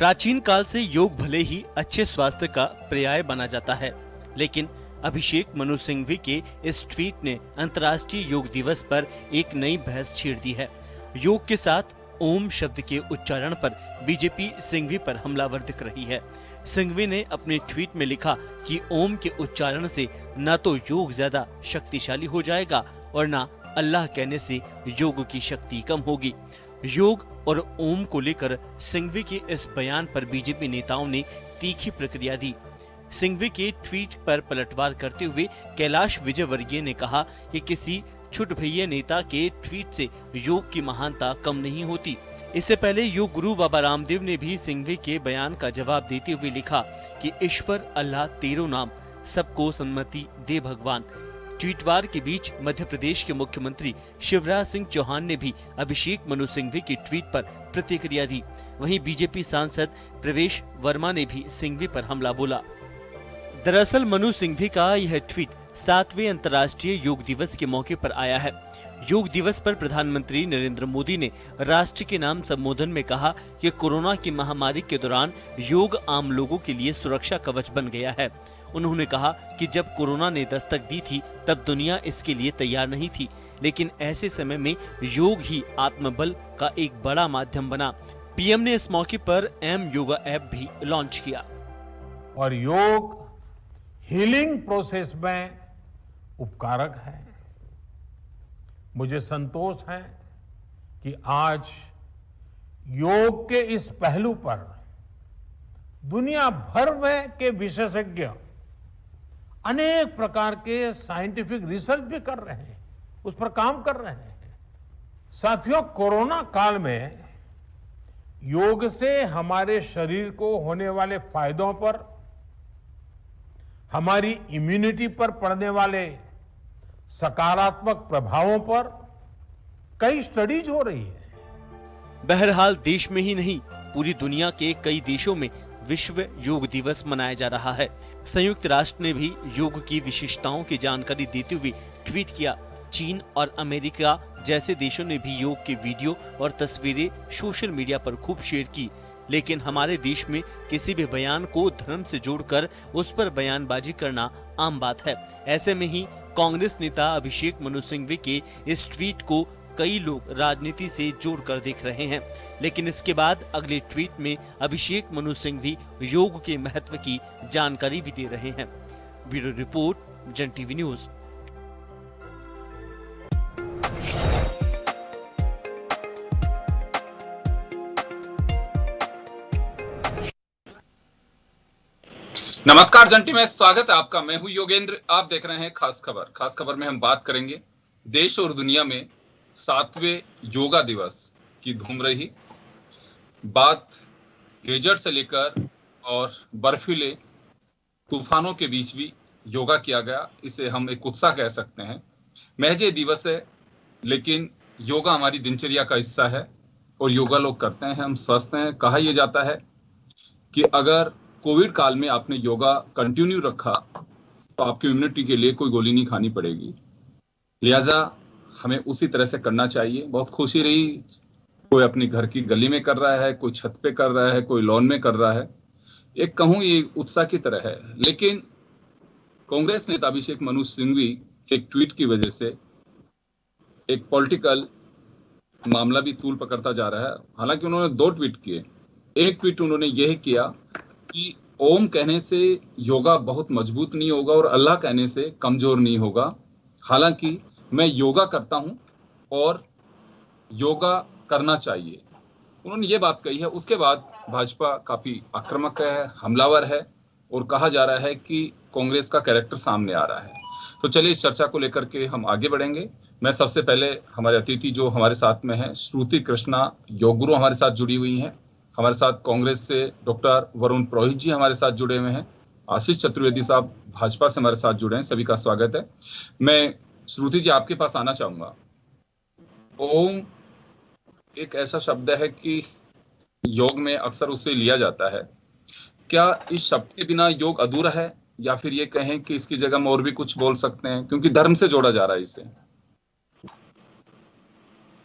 प्राचीन काल से योग भले ही अच्छे स्वास्थ्य का पर्याय बना जाता है, लेकिन अभिषेक मनु सिंघवी के इस ट्वीट ने अंतर्राष्ट्रीय योग दिवस पर एक नई बहस छेड़ दी है। योग के साथ ओम शब्द के उच्चारण पर बीजेपी सिंघवी पर हमलावर दिख रही है। सिंघवी ने अपने ट्वीट में लिखा कि ओम के उच्चारण से न तो योग ज्यादा शक्तिशाली हो जाएगा और न अल्लाह कहने से योग की शक्ति कम होगी। योग और ओम को लेकर सिंघवी के इस बयान पर बीजेपी नेताओं ने तीखी प्रतिक्रिया दी। सिंघवी के ट्वीट पर पलटवार करते हुए कैलाश विजयवर्गीय ने कहा कि किसी छुटभैया नेता के ट्वीट से योग की महानता कम नहीं होती। इससे पहले योग गुरु बाबा रामदेव ने भी सिंघवी के बयान का जवाब देते हुए लिखा कि ईश्वर अल्लाह तेरो नाम, सबको सन्मति दे भगवान। ट्वीटवार के बीच मध्य प्रदेश के मुख्यमंत्री शिवराज सिंह चौहान ने भी अभिषेक मनु सिंघवी के ट्वीट पर प्रतिक्रिया दी। वहीं बीजेपी सांसद प्रवेश वर्मा ने भी सिंघवी पर हमला बोला। दरअसल मनु सिंघवी का यह ट्वीट 7वें अंतर्राष्ट्रीय योग दिवस के मौके पर आया है। योग दिवस पर प्रधानमंत्री नरेंद्र मोदी ने राष्ट्र के नाम संबोधन में कहा कि कोरोना की महामारी के दौरान योग आम लोगों के लिए सुरक्षा कवच बन गया है। उन्होंने कहा कि जब कोरोना ने दस्तक दी थी तब दुनिया इसके लिए तैयार नहीं थी, लेकिन ऐसे समय में योग ही आत्मबल का एक बड़ा माध्यम बना। पीएम ने इस मौके पर एम योगा ऐप भी लॉन्च किया। और योग हीलिंग प्रोसेस में उपकारक है। मुझे संतोष है कि आज योग के इस पहलू पर दुनिया भर में के विशेषज्ञ अनेक प्रकार के साइंटिफिक रिसर्च भी कर रहे हैं, उस पर काम कर रहे हैं। साथियों, कोरोना काल में योग से हमारे शरीर को होने वाले फायदों पर, हमारी इम्यूनिटी पर पड़ने वाले सकारात्मक प्रभावों पर कई स्टडीज हो रही है। बहरहाल देश में ही नहीं, पूरी दुनिया के कई देशों में विश्व योग दिवस मनाया जा रहा है। संयुक्त राष्ट्र ने भी योग की विशेषताओं की जानकारी देते हुए ट्वीट किया। चीन और अमेरिका जैसे देशों ने भी योग के वीडियो और तस्वीरें सोशल मीडिया पर खूब शेयर की, लेकिन हमारे देश में किसी भी बयान को धर्म से जोड़कर उस पर बयानबाजी करना आम बात है। ऐसे में ही कांग्रेस नेता अभिषेक मनु सिंघवी के इस ट्वीट को कई लोग राजनीति से जोड़कर देख रहे हैं, लेकिन इसके बाद अगले ट्वीट में अभिषेक मनु सिंघवी योग के महत्व की जानकारी भी दे रहे हैं। ब्यूरो रिपोर्ट, जन टीवी न्यूज। नमस्कार, जन टीवी में स्वागत है आपका। मैं हूं योगेंद्र। आप देख रहे हैं खास खबर। खास खबर में हम बात करेंगे देश और दुनिया में 7वें योगा दिवस की धूम रही। बात डेजर्ट से लेकर और बर्फीले तूफानों के बीच भी योगा किया गया। इसे हम एक उत्साह कह सकते हैं। महज ये दिवस है, लेकिन योगा हमारी दिनचर्या का हिस्सा है और योगा लोग करते हैं, हम स्वस्थ हैं। कहा यह जाता है कि अगर कोविड काल में आपने योगा कंटिन्यू रखा तो आपकी इम्यूनिटी के लिए कोई गोली नहीं खानी पड़ेगी। लिहाजा हमें उसी तरह से करना चाहिए। बहुत खुशी रही, कोई अपने घर की गली में कर रहा है, कोई छत पे कर रहा है, कोई लॉन में कर रहा है। एक कहूं ये उत्साह की तरह है। लेकिन कांग्रेस नेता अभिषेक मनु सिंघवी के ट्वीट की वजह से एक पॉलिटिकल मामला भी तूल पकड़ता जा रहा है। हालांकि उन्होंने 2 ट्वीट किए। एक ट्वीट उन्होंने यह किया कि ओम कहने से योगा बहुत मजबूत नहीं होगा और अल्लाह कहने से कमजोर नहीं होगा। हालांकि मैं योगा करता हूं और योगा करना चाहिए, उन्होंने ये बात कही है। उसके बाद भाजपा काफी आक्रामक है, हमलावर है और कहा जा रहा है कि कांग्रेस का कैरेक्टर सामने आ रहा है। तो चलिए इस चर्चा को लेकर के हम आगे बढ़ेंगे। मैं सबसे पहले हमारे अतिथि जो हमारे साथ में है, श्रुति कृष्णा योग गुरु हमारे साथ जुड़ी हुई हैं। हमारे साथ कांग्रेस से डॉक्टर वरुण पुरोहित जी हमारे साथ जुड़े हुए हैं। आशीष चतुर्वेदी साहब भाजपा से हमारे साथ जुड़े हैं। सभी का स्वागत है। मैं श्रुति जी आपके पास आना चाहूंगा। ओम एक ऐसा शब्द है कि योग में अक्सर उसे लिया जाता है। क्या इस शब्द के बिना योग अधूरा है, या फिर ये कहें कि इसकी जगह हम और भी कुछ बोल सकते हैं, क्योंकि धर्म से जोड़ा जा रहा है इसे?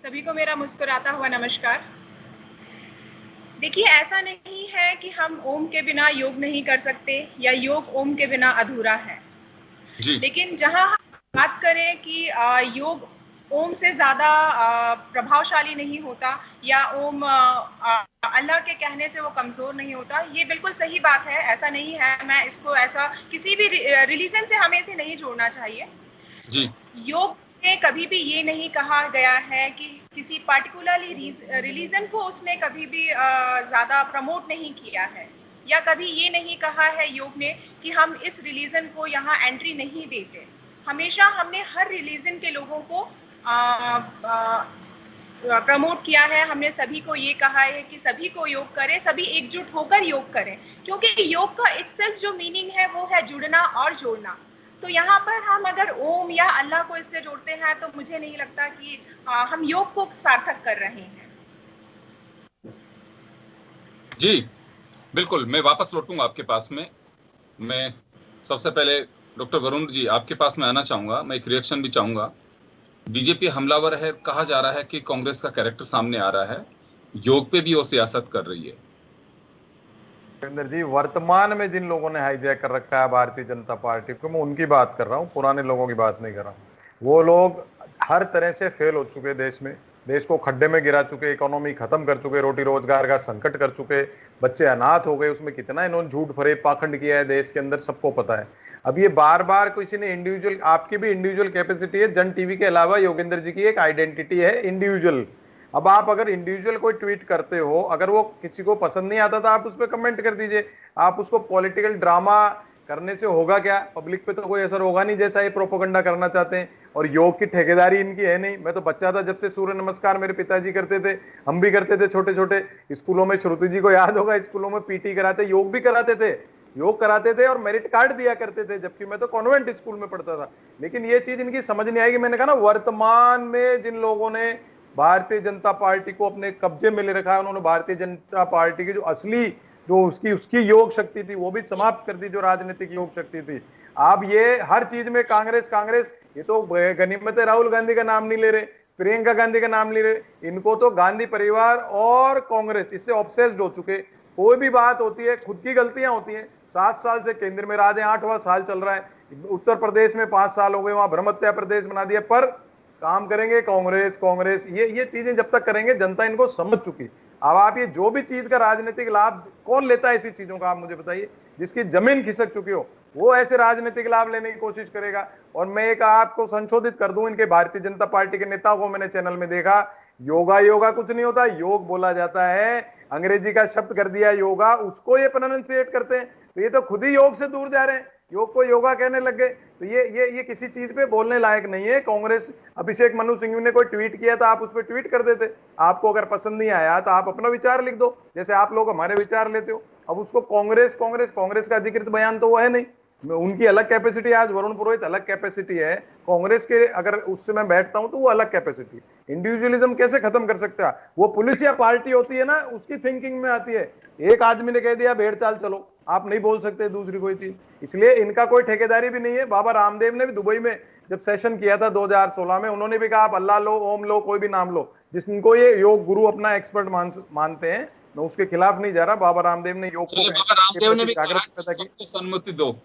सभी को मेरा मुस्कुराता हुआ नमस्कार। देखिए, ऐसा नहीं है कि हम ओम के बिना योग नहीं कर सकते या योग ओम के बिना अधूरा है। जी लेकिन जहां हम बात करें कि योग ओम से ज्यादा प्रभावशाली नहीं होता या ओम अल्लाह के कहने से वो कमजोर नहीं होता, ये बिल्कुल सही बात है, ऐसा नहीं है। मैं इसको ऐसा किसी भी रिलीजन से हमें इसे नहीं जोड़ना चाहिए। जी योग में कभी भी ये नहीं कहा गया है कि किसी पार्टिकुलरली रिलीजन को उसने कभी भी ज्यादा प्रमोट नहीं किया है, या कभी ये नहीं कहा है योग ने कि हम इस रिलीजन को यहाँ एंट्री नहीं देते। हमेशा हमने हर रिलीजन के लोगों को प्रमोट किया है। हमने सभी को ये कहा है कि सभी को योग करें, सभी एकजुट होकर योग करें, क्योंकि योग का इटसेल्फ जो मीनिंग है वो है जुड़ना और जोड़ना। तो यहाँ पर हम अगर ओम या अल्लाह को इससे जोड़ते हैं तो मुझे नहीं लगता कि हम योग को सार्थक कर रहे हैं। जी बिल्कुल, मैं वापस लौटूंगा आपके पास में। मैं सबसे पहले डॉक्टर वरुण जी आपके पास में आना चाहूंगा, मैं एक रिएक्शन भी चाहूंगा। बीजेपी हमलावर है, कहा जा रहा है कि कांग्रेस का कैरेक्टर सामने आ रहा है, योग पे भी वो सियासत कर रही है। योगेंद्र जी, वर्तमान में जिन लोगों ने हाईजैक कर रखा है भारतीय जनता पार्टी को, मैं उनकी बात कर रहा हूँ, पुराने लोगों की बात नहीं कर रहा हूँ। वो लोग हर तरह से फेल हो चुके, देश में, देश को खड्डे में गिरा चुके, इकोनॉमी खत्म कर चुके, रोटी रोजगार का संकट कर चुके, बच्चे अनाथ हो गए, उसमें कितना इन्होंने झूठ फरेब पाखंड किया है देश के अंदर, सबको पता है। अब ये बार बार किसी ने इंडिविजुअल, आपकी भी इंडिविजुअल कैपेसिटी है, जन टीवी के अलावा योगेंद्र जी की एक आइडेंटिटी है इंडिविजुअल। अब आप अगर इंडिविजुअल कोई ट्वीट करते हो, अगर वो किसी को पसंद नहीं आता तो आप उस पर कमेंट कर दीजिए। आप उसको पॉलिटिकल ड्रामा करने से होगा क्या? पब्लिक पे तो कोई असर होगा नहीं, जैसा ये प्रोपोगंडा करना चाहते हैं। और योग की ठेकेदारी इनकी है नहीं। मैं तो बच्चा था जब से सूर्य नमस्कार मेरे पिताजी करते थे, हम भी करते थे छोटे छोटे स्कूलों में। श्रुति जी को याद होगा, स्कूलों में पीटी कराते, योग भी कराते थे, योग कराते थे और मेरिट कार्ड दिया करते थे, जबकि मैं तो कॉन्वेंट स्कूल में पढ़ता था। लेकिन ये चीज इनकी समझ नहीं आएगी। मैंने कहा ना, वर्तमान में जिन लोगों ने भारतीय जनता पार्टी को अपने कब्जे में ले रखा है, उन्होंने भारतीय जनता पार्टी की जो असली, जो उसकी योग शक्ति थी, वो भी समाप्त कर दी, जो राजनीतिक योग शक्ति थी। आप ये हर चीज में कांग्रेस कांग्रेस, ये तो गनीमत है राहुल गांधी का नाम नहीं ले रहे, प्रियंका गांधी का नाम नहीं ले रहे। इनको तो गांधी परिवार और कांग्रेस इससे ऑब्सेस्ड हो चुके। कोई भी बात होती है, खुद की गलतियां होती हैं। 7 साल से केंद्र में राज है, 8वां साल चल रहा है। उत्तर प्रदेश में 5 साल हो गए, वहां भ्रमत्या प्रदेश बना दिया, पर काम करेंगे कांग्रेस कांग्रेस। ये चीजें जब तक करेंगे, जनता इनको समझ चुकी। अब आप ये जो भी चीज का राजनीतिक लाभ कौन लेता है ऐसी चीजों का, आप मुझे बताइए। जिसकी जमीन खिसक चुकी हो वो ऐसे राजनीतिक लाभ लेने की कोशिश करेगा। और मैं एक आपको संशोधित कर दूं, इनके भारतीय जनता पार्टी के नेताओं को मैंने चैनल में देखा, योगा योगा कुछ नहीं होता, योग बोला जाता है, अंग्रेजी का शब्द कर दिया योगा, उसको ये प्रोनाउंसिएट करते हैं। तो ये तो खुद ही योग से दूर जा रहे हैं, योग को योगा कहने लग गए। तो ये किसी चीज पे बोलने लायक नहीं है। कांग्रेस, अभिषेक मनु सिंघवी ने कोई ट्वीट किया था, आप उस पर ट्वीट कर देते। आपको अगर पसंद नहीं आया तो आप अपना विचार लिख दो, जैसे आप लोग हमारे विचार लेते हो। अब उसको कांग्रेस कांग्रेस कांग्रेस का अधिकृत बयान तो वो है नहीं, उनकी अलग कैपेसिटी। आज वरुण पुरोहित अलग कैपेसिटी है, कांग्रेस के अगर उससे मैं बैठता हूं तो वो अलग कैपेसिटी। इंडिविजुअलिज्म कैसे खत्म कर सकते हैं? वो पुलिस या पार्टी होती है ना, उसकी थिंकिंग में आती है। एक आदमी ने कह दिया भेड़ चाल चलो, आप नहीं बोल सकते दूसरी कोई चीज। इसलिए इनका कोई ठेकेदारी भी नहीं है। बाबा रामदेव ने भी दुबई में जब सेशन किया था 2016 में, उन्होंने भी कहा आप अल्लाह लो, ओम लो, कोई भी नाम लो, जिनको ये योग गुरु अपना एक्सपर्ट मानते हैं। मैं उसके खिलाफ नहीं जा रहा। बाबा रामदेव ने योग को बाबा रामदेव ने भी कहा कि सबको सम्मति दो।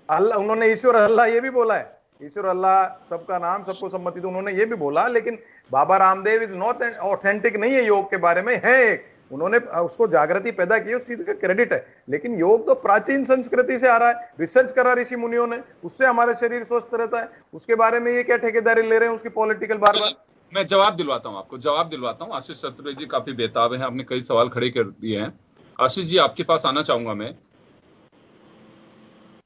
अल्लाह, उन्होंने ईश्वर अल्लाह ये भी बोला है, ईश्वर अल्लाह सबका नाम, सबको सम्मति दो, उन्होंने ये भी बोला। लेकिन Baba Ramdev is not authentic नहीं है योग के बारे में, है एक, उन्होंने उसको जागृति पैदा की, उस चीज का क्रेडिट है। लेकिन योग तो प्राचीन संस्कृति से आ रहा है, रिसर्च करा ऋषि मुनियों ने, उससे हमारे शरीर स्वस्थ रहता है। उसके बारे में ये क्या ठेकेदारी ले रहे हैं उसकी पॉलिटिकल? बार बार मैं जवाब दिलवाता हूं, आपको जवाब दिलवाता हूं। आशीष चतुर्वेदी जी काफी बेताब हैं, आपने कई सवाल खड़े कर दिए हैं। आशीष जी आपके पास आना चाहूंगा मैं।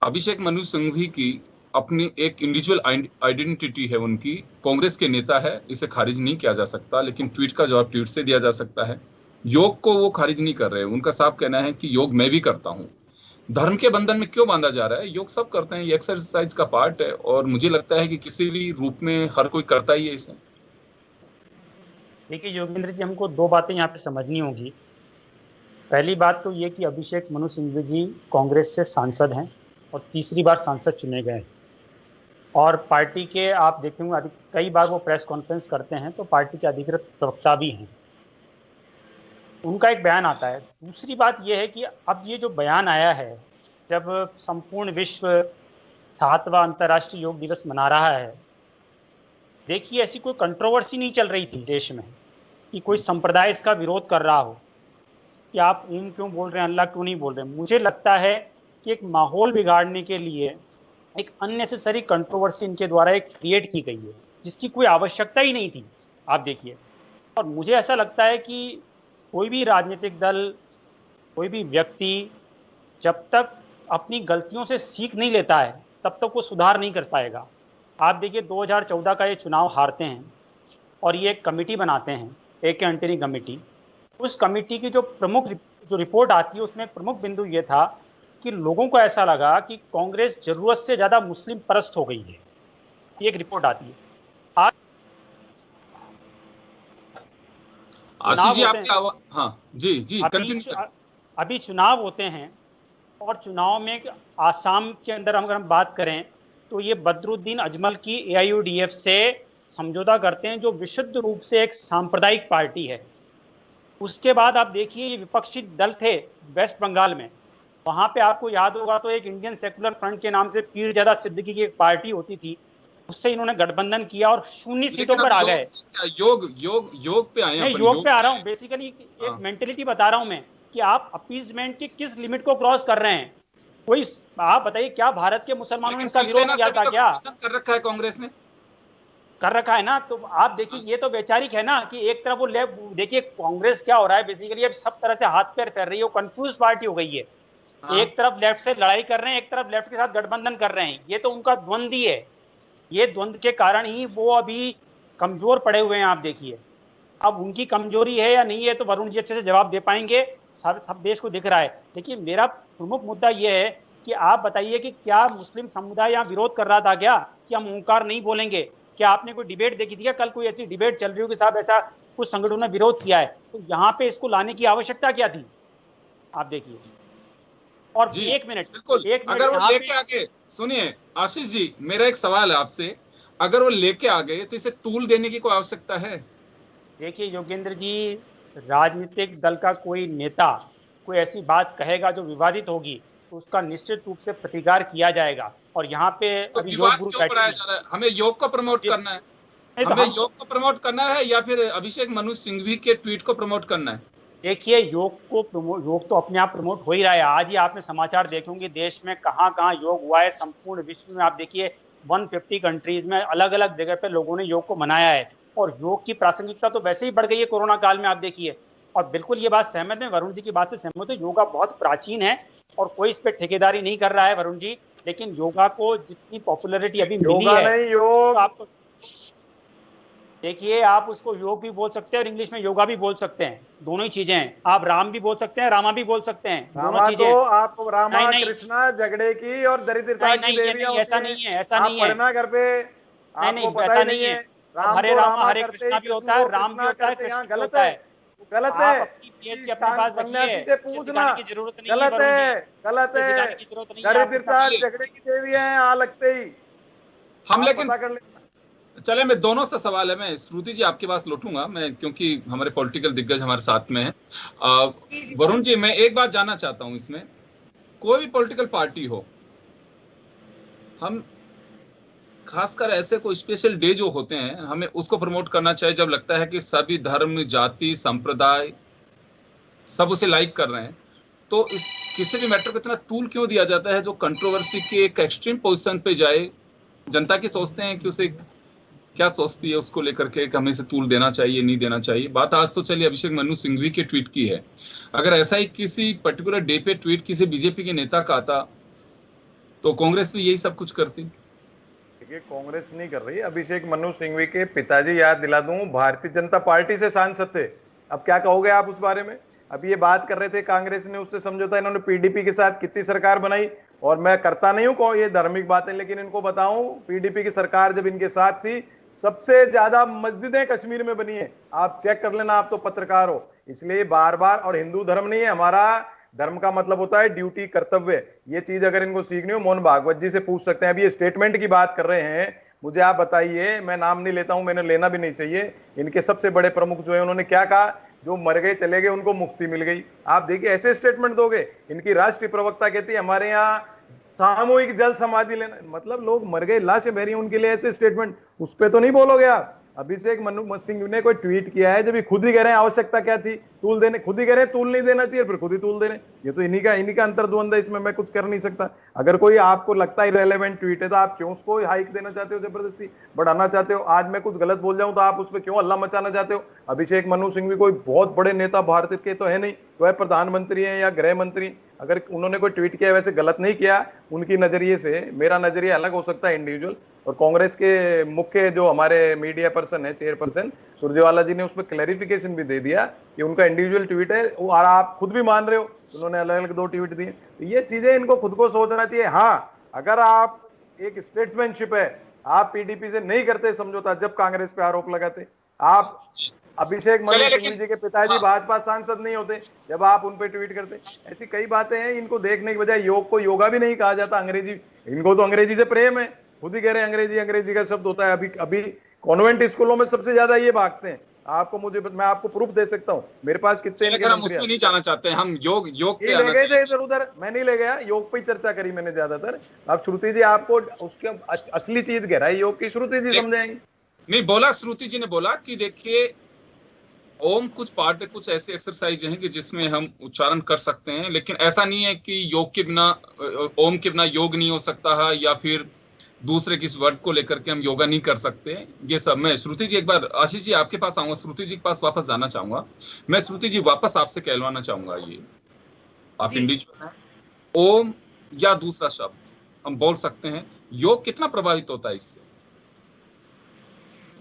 अभिषेक मनु सिंघवी की अपनी एक इंडिविजुअल आइडेंटिटी है, उनकी कांग्रेस के नेता है, इसे खारिज नहीं किया जा सकता। लेकिन ट्वीट का जवाब ट्वीट से दिया जा सकता है। योग को वो खारिज नहीं कर रहे, उनका साफ कहना है कि योग मैं भी करता हूं। धर्म के बंधन में क्यों बांधा जा रहा है? योग सब करते हैं, ये एक्सरसाइज का पार्ट है। और मुझे लगता है कि किसी भी रूप में हर कोई करता ही है इसे। देखिए योगेंद्र जी, हमको 2 बातें यहाँ पे समझनी होगी। पहली बात तो ये कि अभिषेक मनु सिंघवी जी कांग्रेस से सांसद हैं और तीसरी बार सांसद चुने गए। और पार्टी के आप देखेंगे कई बार वो प्रेस कॉन्फ्रेंस करते हैं, तो पार्टी के अधिकृत प्रवक्ता भी हैं। उनका एक बयान आता है। दूसरी बात यह है कि अब ये जो बयान आया है, जब संपूर्ण विश्व 7वां अंतर्राष्ट्रीय योग दिवस मना रहा है, देखिए ऐसी कोई कंट्रोवर्सी नहीं चल रही थी देश में कि कोई संप्रदाय इसका विरोध कर रहा हो कि आप ओम क्यों बोल रहे हैं, अल्लाह क्यों नहीं बोल रहे हैं। मुझे लगता है कि एक माहौल बिगाड़ने के लिए एक अननेसेसरी कंट्रोवर्सी इनके द्वारा एक क्रिएट की गई है, जिसकी कोई आवश्यकता ही नहीं थी। आप देखिए, और मुझे ऐसा लगता है कि कोई भी राजनीतिक दल, कोई भी व्यक्ति जब तक अपनी गलतियों से सीख नहीं लेता है तब तक वो सुधार नहीं कर पाएगा। आप देखिए 2014 का ये चुनाव हारते हैं और ये एक कमेटी बनाते हैं, एक एंटनी कमेटी। उस कमेटी की जो रिपोर्ट आती है उसमें प्रमुख बिंदु ये था कि लोगों को ऐसा लगा कि कांग्रेस जरूरत से ज्यादा मुस्लिम परस्त हो गई है। ये एक रिपोर्ट आती है। आज आशीष जी चुनाव होते आपकी हैं। आवाज, हाँ जी जी कंटिन्यू। अभी चुनाव होते हैं और चुनाव में आसाम के अंदर अगर हम बात करें तो ये बदरुद्दीन अजमल की AIUDF से समझौता करते हैं, जो विशुद्ध रूप से एक सांप्रदायिक पार्टी है। उसके बाद आप देखिए ये विपक्षी दल थे वेस्ट बंगाल में, वहां पे आपको याद होगा तो एक इंडियन सेकुलर फ्रंट के नाम से पीरजादा सिद्दीकी की एक पार्टी होती थी, उससे इन्होंने गठबंधन किया और 0 सीटों पर आ गए। योग योग योग पे आए हैं नहीं, अपन, योग पे आ रहा हूँ। बेसिकली एक हाँ। मेंटेलिटी बता रहा हूँ मैं कि आप अपीजमेंट की किस लिमिट को क्रॉस कर रहे हैं। कोई आप बताइए, क्या भारत के मुसलमानों ने लेकिन इसका विरोध शिवसेना किया से भी था? तो क्या गठबंधन कर रखा है कांग्रेस ने। कर रखा है ना? तो आप देखिए ये तो वैचारिक है ना कि एक तरफ वो देखिए कांग्रेस क्या हो रहा है, बेसिकली अब सब तरह से हाथ पैर फेर रही है, वो कंफ्यूज पार्टी हो गई है। हाँ। एक तरफ लेफ्ट से लड़ाई कर रहे हैं, एक तरफ लेफ्ट के साथ गठबंधन कर रहे हैं। ये तो उनका द्वंद्व ही है। ये द्वंद्व के कारण ही वो अभी कमजोर पड़े हुए हैं। आप देखिए, अब उनकी कमजोरी है या नहीं है तो वरुण जी अच्छे से जवाब दे पाएंगे, सब देश को दिख रहा है। लेकिन मेरा प्रमुख मुद्दा यह है कि आप बताइए कि क्या मुस्लिम समुदाय यहाँ विरोध कर रहा था क्या कि हम ओंकार नहीं बोलेंगे? क्या आपने कोई डिबेट देखी थी? कल कोई ऐसी डिबेट चल रही हो कि साहब ऐसा कुछ संगठनों ने विरोध किया है, तो यहाँ पे इसको लाने की आवश्यकता क्या थी? आप देखिए। और जी, एक मिनट अगर वो लेके आ गए, सुनिए आशीष जी, मेरा एक सवाल है आपसे, अगर वो लेके आ गए तो इसे तूल देने की कोई आवश्यकता है? देखिए योगेंद्र जी, राजनीतिक दल का कोई नेता कोई ऐसी बात कहेगा जो विवादित होगी तो उसका निश्चित रूप से प्रतिकार किया जाएगा। और यहाँ पे तो अभी योग विवाद गुरु क्यों बढ़ाया जा रहा है? हमें योग को प्रमोट करना है, नहीं तो हमें हम योग को प्रमोट करना है या फिर अभिषेक मनु सिंघवी के ट्वीट को प्रमोट करना है? देखिए योग तो अपने आप प्रमोट हो ही रहा है। आज ही आपने समाचार देखे होंगे देश में कहाँ कहाँ योग हुआ है। संपूर्ण विश्व में आप देखिए 150 कंट्रीज में अलग अलग जगह पे लोगों ने योग को मनाया है। और योग की प्रासंगिकता तो वैसे ही बढ़ गई है कोरोना काल में। आप देखिए, और बिल्कुल ये बात सहमत है, वरुण जी की बात से सहमत है। योगा बहुत प्राचीन है और कोई इस पे ठेकेदारी नहीं कर रहा है वरुण जी। लेकिन योगा को जितनी पॉपुलैरिटी अभी मिली योगा है, नहीं योग, तो आपको देखिए, आप उसको योग भी बोल सकते हैं और इंग्लिश में योगा भी बोल सकते हैं, दोनों ही चीजें हैं। आप राम भी बोल सकते हैं, रामा भी बोल सकते हैं, दोनों रामा चीजें। तो आप रामा नहीं, कृष्णा झगड़े की और दरिद्रता की देवियां ऐसा होती नहीं हैं। है, ऐसा आप नहीं है। पढ़ना घर पे, आपको पता ही नहीं है। राम हरे को रामा रामा हरे करते कृष्णा ही भी होता है, कृष्ण को राम भी कृष्णा होता है, करते, यहाँ कृष्ण भी गलत होता है, है। गलत आप है। अपनी PhD अपने पास रखिए, सन्यासी से पूछना, सिखाने की जरूरत नहीं है गलत वरुण जी। है, गलत ये है। सिखाने की जरूरत नहीं है आपको। दरिद्रता झगड़े की देवी है, आ लगते ही हम आप लेकिन पता कर लेना। चले, मैं दोनों से सवाल है, मैं श्रुति जी आपके पास लौटूंगा मैं, क्योंकि हमारे पॉलिटिकल दिग्गज हमारे साथ में है। वरुण जी, मैं एक बात जानना चाहता हूं, इसमें कोई भी पॉलिटिकल पार्टी हो, हम खासकर ऐसे कोई स्पेशल डे जो होते हैं हमें उसको प्रमोट करना चाहिए जब लगता है कि सभी धर्म जाति संप्रदाय सब उसे लाइक कर रहे हैं। तो इस किसी भी मैटर को इतना तूल क्यों दिया जाता है जो कंट्रोवर्सी के एक एक्सट्रीम पोजीशन पे जाए? जनता की सोचते हैं कि उसे क्या सोचती है उसको लेकर के कि हमें इसे तूल देना चाहिए नहीं देना चाहिए। बात आज तो चलिए अभिषेक मनु सिंघवी के ट्वीट की है, अगर ऐसा ही किसी पर्टिकुलर डे पे ट्वीट किसी बीजेपी के नेता का आता तो कांग्रेस भी यही सब कुछ करती। देखिए, कांग्रेस नहीं कर रही। अभिषेक मनु सिंघवी के पिताजी, याद दिला दूं, भारतीय जनता पार्टी से सांसद थे। अब क्या कहोगे आप उस बारे में? अब ये बात कर रहे थे कांग्रेस ने उससे समझौता, इन्होंने पीडीपी के साथ कितनी सरकार बनाई। और मैं करता नहीं हूं ये धार्मिक बातें, लेकिन इनको बताऊं, पीडीपी की सरकार जब इनके साथ थी सबसे ज्यादा मस्जिदें कश्मीर में बनी है। आप चेक कर लेना, आप तो पत्रकार हो, इसलिए बार बार। और हिंदू धर्म नहीं है हमारा, धर्म का मतलब होता है ड्यूटी, कर्तव्य। ये चीज अगर इनको सीखनी हो मोहन भागवत जी से पूछ सकते हैं। अभी ये स्टेटमेंट की बात कर रहे हैं, मुझे आप बताइए, मैं नाम नहीं लेता हूं, मैंने लेना भी नहीं चाहिए। इनके सबसे बड़े प्रमुख जो है उन्होंने क्या कहा जो मर गए चले गए उनको मुक्ति मिल गई। आप देखिए ऐसे स्टेटमेंट दोगे। इनकी राष्ट्रीय प्रवक्ता कहती है हमारे यहाँ सामूहिक जल समाधि लेना, मतलब लोग मर गए, लाशें बह रही हैं, उनके लिए ऐसे स्टेटमेंट, उस पर तो नहीं बोलोगे आप। अभिषेक मनु सिंह ने कोई ट्वीट किया है, जब ये खुद ही कह रहे हैं आवश्यकता क्या थी तूल देने, खुद ही कह रहे हैं तूल नहीं देना चाहिए, फिर खुद ही तूल दे रहे हैं। ये तो इन्हीं का अंतर्द्वंद है, इसमें मैं कुछ कर नहीं सकता। अगर कोई आपको लगता है रेलेवेंट ट्वीट है तो आप क्यों उसको हाइक देना चाहते हो, जबरदस्ती बढ़ाना चाहते हो। आज मैं कुछ गलत बोल जाऊं तो आप उस पर क्यों हल्ला मचाना चाहते हो। अभिषेक मनु सिंह भी कोई बहुत बड़े नेता भारत के तो है नहीं, वह प्रधानमंत्री है या गृह मंत्री। अगर उन्होंने कोई ट्वीट किया वैसे गलत नहीं किया उनकी नजरिए से, मेरा नजरिया अलग हो सकता है इंडिविजुअल। और कांग्रेस के मुख्य जो हमारे मीडिया पर्सन है, चेयरपर्सन सुरजेवाला जी ने उसमें क्लैरिफिकेशन भी दे दिया कि उनका इंडिविजुअल ट्वीट है, वो और आप खुद भी मान रहे हो, उन्होंने अलग अलग 2 ट्वीट दिए। तो ये चीजें इनको खुद को सोचना चाहिए। हाँ, अगर आप एक स्टेट्समैनशिप है, आप पीडीपी से नहीं करते समझौता, जब कांग्रेस पे आरोप लगाते, आप अभिषेक मनु सिंह जी के पिताजी भाजपा सांसद नहीं होते जब आप उन पे ट्वीट करते। ऐसी कई बातें हैं, इनको देखने की बजाय योग को योगा भी नहीं कहा जाता, अंग्रेजी, इनको तो अंग्रेजी से प्रेम है, खुद ही कह रहे हैं अंग्रेजी का शब्द होता है। अभी कॉन्वेंट स्कूलों में सबसे ज्यादा ये भागते हैं। आपको मैं आपको प्रूफ दे सकता हूँ, मेरे पास कितने। हम उसमें नहीं जाना चाहते, हम योग पे ले गए थे इधर उधर, मैं नहीं ले गया, योग पे ही चर्चा करी मैंने ज्यादातर। अब श्रुति जी आपको उसके असली चीज गहराई योग की श्रुति जी समझाएंगे। नहीं बोला, श्रुति जी ने बोला कि देखिए ओम कुछ पार्ट, कुछ ऐसे एक्सरसाइज हैं कि जिसमें हम उच्चारण कर सकते हैं, लेकिन ऐसा नहीं है कि योग के बिना, ओम के बिना योग नहीं हो सकता है, या फिर दूसरे किस वर्ड को लेकर के हम योगा नहीं कर सकते। ये सब मैं श्रुति जी, एक बार आशीष जी आपके पास आऊंगा, श्रुति जी के पास वापस जाना चाहूंगा। मैं श्रुति जी वापस आपसे कहलवाना चाहूंगा, ये आप इंडिविजुअल हैं, ओम या दूसरा शब्द हम बोल सकते हैं, योग कितना प्रभावित होता है इससे?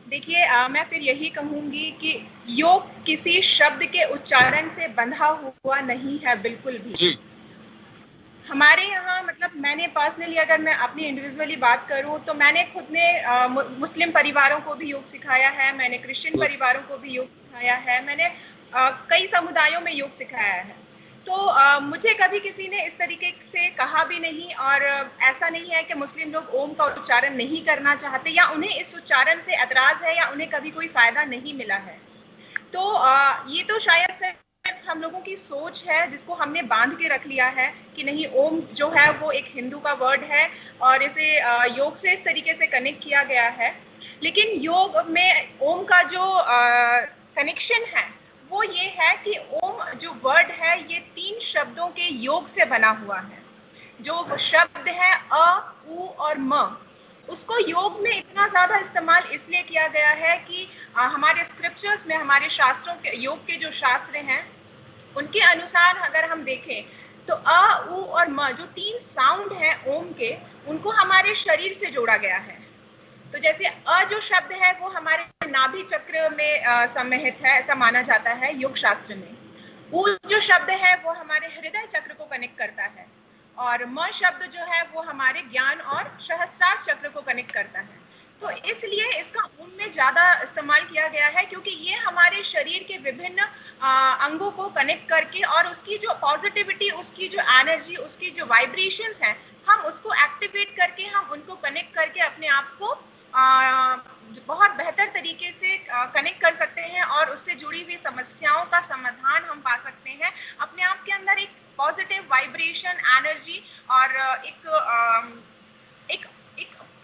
देखिए, मैं फिर यही कहूंगी कि योग किसी शब्द के उच्चारण से बंधा हुआ नहीं है, बिल्कुल भी जी। हमारे यहाँ, मतलब मैंने पर्सनली, अगर मैं अपनी इंडिविजुअली बात करूँ तो मैंने खुद ने मुस्लिम परिवारों को भी योग सिखाया है, मैंने क्रिश्चियन परिवारों को भी योग सिखाया है, मैंने कई समुदायों में योग सिखाया है। तो मुझे कभी किसी ने इस तरीके से कहा भी नहीं, और ऐसा नहीं है कि मुस्लिम लोग ओम का उच्चारण नहीं करना चाहते या उन्हें इस उच्चारण से एतराज है या उन्हें कभी कोई फायदा नहीं मिला है। तो ये तो शायद से हम लोगों की सोच है जिसको हमने बांध के रख लिया है कि नहीं, ओम जो है वो एक हिंदू का वर्ड है और इसे योग से इस तरीके से कनेक्ट किया गया है। लेकिन योग में ओम का जो कनेक्शन है वो ये है कि ओम जो वर्ड है ये 3 शब्दों के योग से बना हुआ है। जो शब्द है अ, उ और म, उसको योग में इतना ज्यादा इस्तेमाल इसलिए किया गया है कि हमारे स्क्रिप्चर्स में, हमारे शास्त्रों के, योग के जो शास्त्र हैं उनके अनुसार अगर हम देखें तो अ, उ और म जो 3 साउंड हैं ओम के, उनको हमारे शरीर से जोड़ा गया है। तो जैसे अ जो शब्द है वो हमारे नाभि चक्र में समाहित है, ऐसा माना जाता है योग शास्त्र में। उ जो शब्द है वो हमारे हृदय चक्र को कनेक्ट करता है, और म शब्द जो है वो हमारे ज्ञान और सहस्त्रार चक्र को कनेक्ट करता है। तो इसलिए इसका ओम में ज्यादा इस्तेमाल किया गया है, क्योंकि ये हमारे शरीर के विभिन्न अंगों को कनेक्ट करके और उसकी जो पॉजिटिविटी, उसकी जो एनर्जी, उसकी जो वाइब्रेशंस हैं, हम उसको एक्टिवेट करके, हम उनको कनेक्ट करके अपने आप को बहुत बेहतर तरीके से कनेक्ट कर सकते हैं और उससे जुड़ी हुई समस्याओं का समाधान हम पा सकते हैं। अपने आप के अंदर एक पॉजिटिव वाइब्रेशन, एनर्जी और एक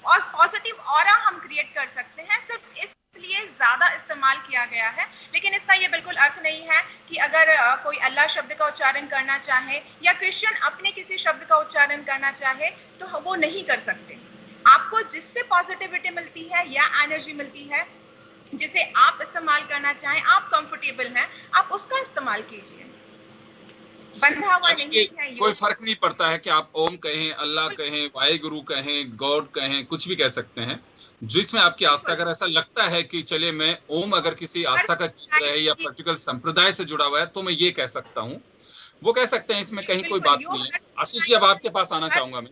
पॉजिटिव ऑरा हम क्रिएट कर सकते हैं। सिर्फ इसलिए ज्यादा इस्तेमाल किया गया है, लेकिन इसका ये बिल्कुल अर्थ नहीं है कि अगर कोई अल्लाह शब्द का उच्चारण करना चाहे या क्रिश्चियन अपने किसी शब्द का उच्चारण करना चाहे तो वो नहीं कर सकते। आपको जिससे पॉजिटिविटी मिलती है या एनर्जी मिलती है, जिसे आप इस्तेमाल करना चाहें, आप कंफर्टेबल हैं, आप उसका इस्तेमाल कीजिए। बंधा हुआ नहीं है। कोई फर्क नहीं पड़ता है कि आप ओम कहें, अल्लाह कहें, वाहेगुरु कहें, गॉड कहें, कुछ भी कह सकते हैं जिसमें आपकी आस्था। अगर ऐसा लगता है कि चलिए मैं ओम अगर किसी आस्था का केंद्र है या पर्टिकुलर संप्रदाय से जुड़ा हुआ है तो मैं ये कह सकता हूँ, वो कह सकते हैं, इसमें कहीं कोई बात नहीं है। आशीष जी, अब आपके पास आना चाहूंगा मैं।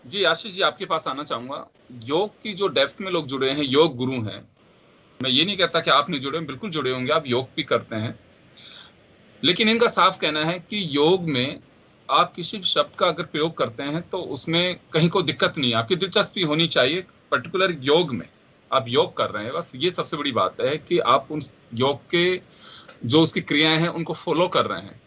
जी आशीष जी, आपके पास आना चाहूंगा। योग की जो डेप्थ में लोग जुड़े हैं, योग गुरु हैं, मैं ये नहीं कहता कि आप नहीं जुड़े, बिल्कुल जुड़े होंगे, आप योग भी करते हैं, लेकिन इनका साफ कहना है कि योग में आप किसी भी शब्द का अगर प्रयोग करते हैं तो उसमें कहीं कोई दिक्कत नहीं है। आपकी दिलचस्पी होनी चाहिए पर्टिकुलर योग में, आप योग कर रहे हैं, बस ये सबसे बड़ी बात है कि आप उन योग के जो उसकी क्रियाएं हैं उनको फॉलो कर रहे हैं,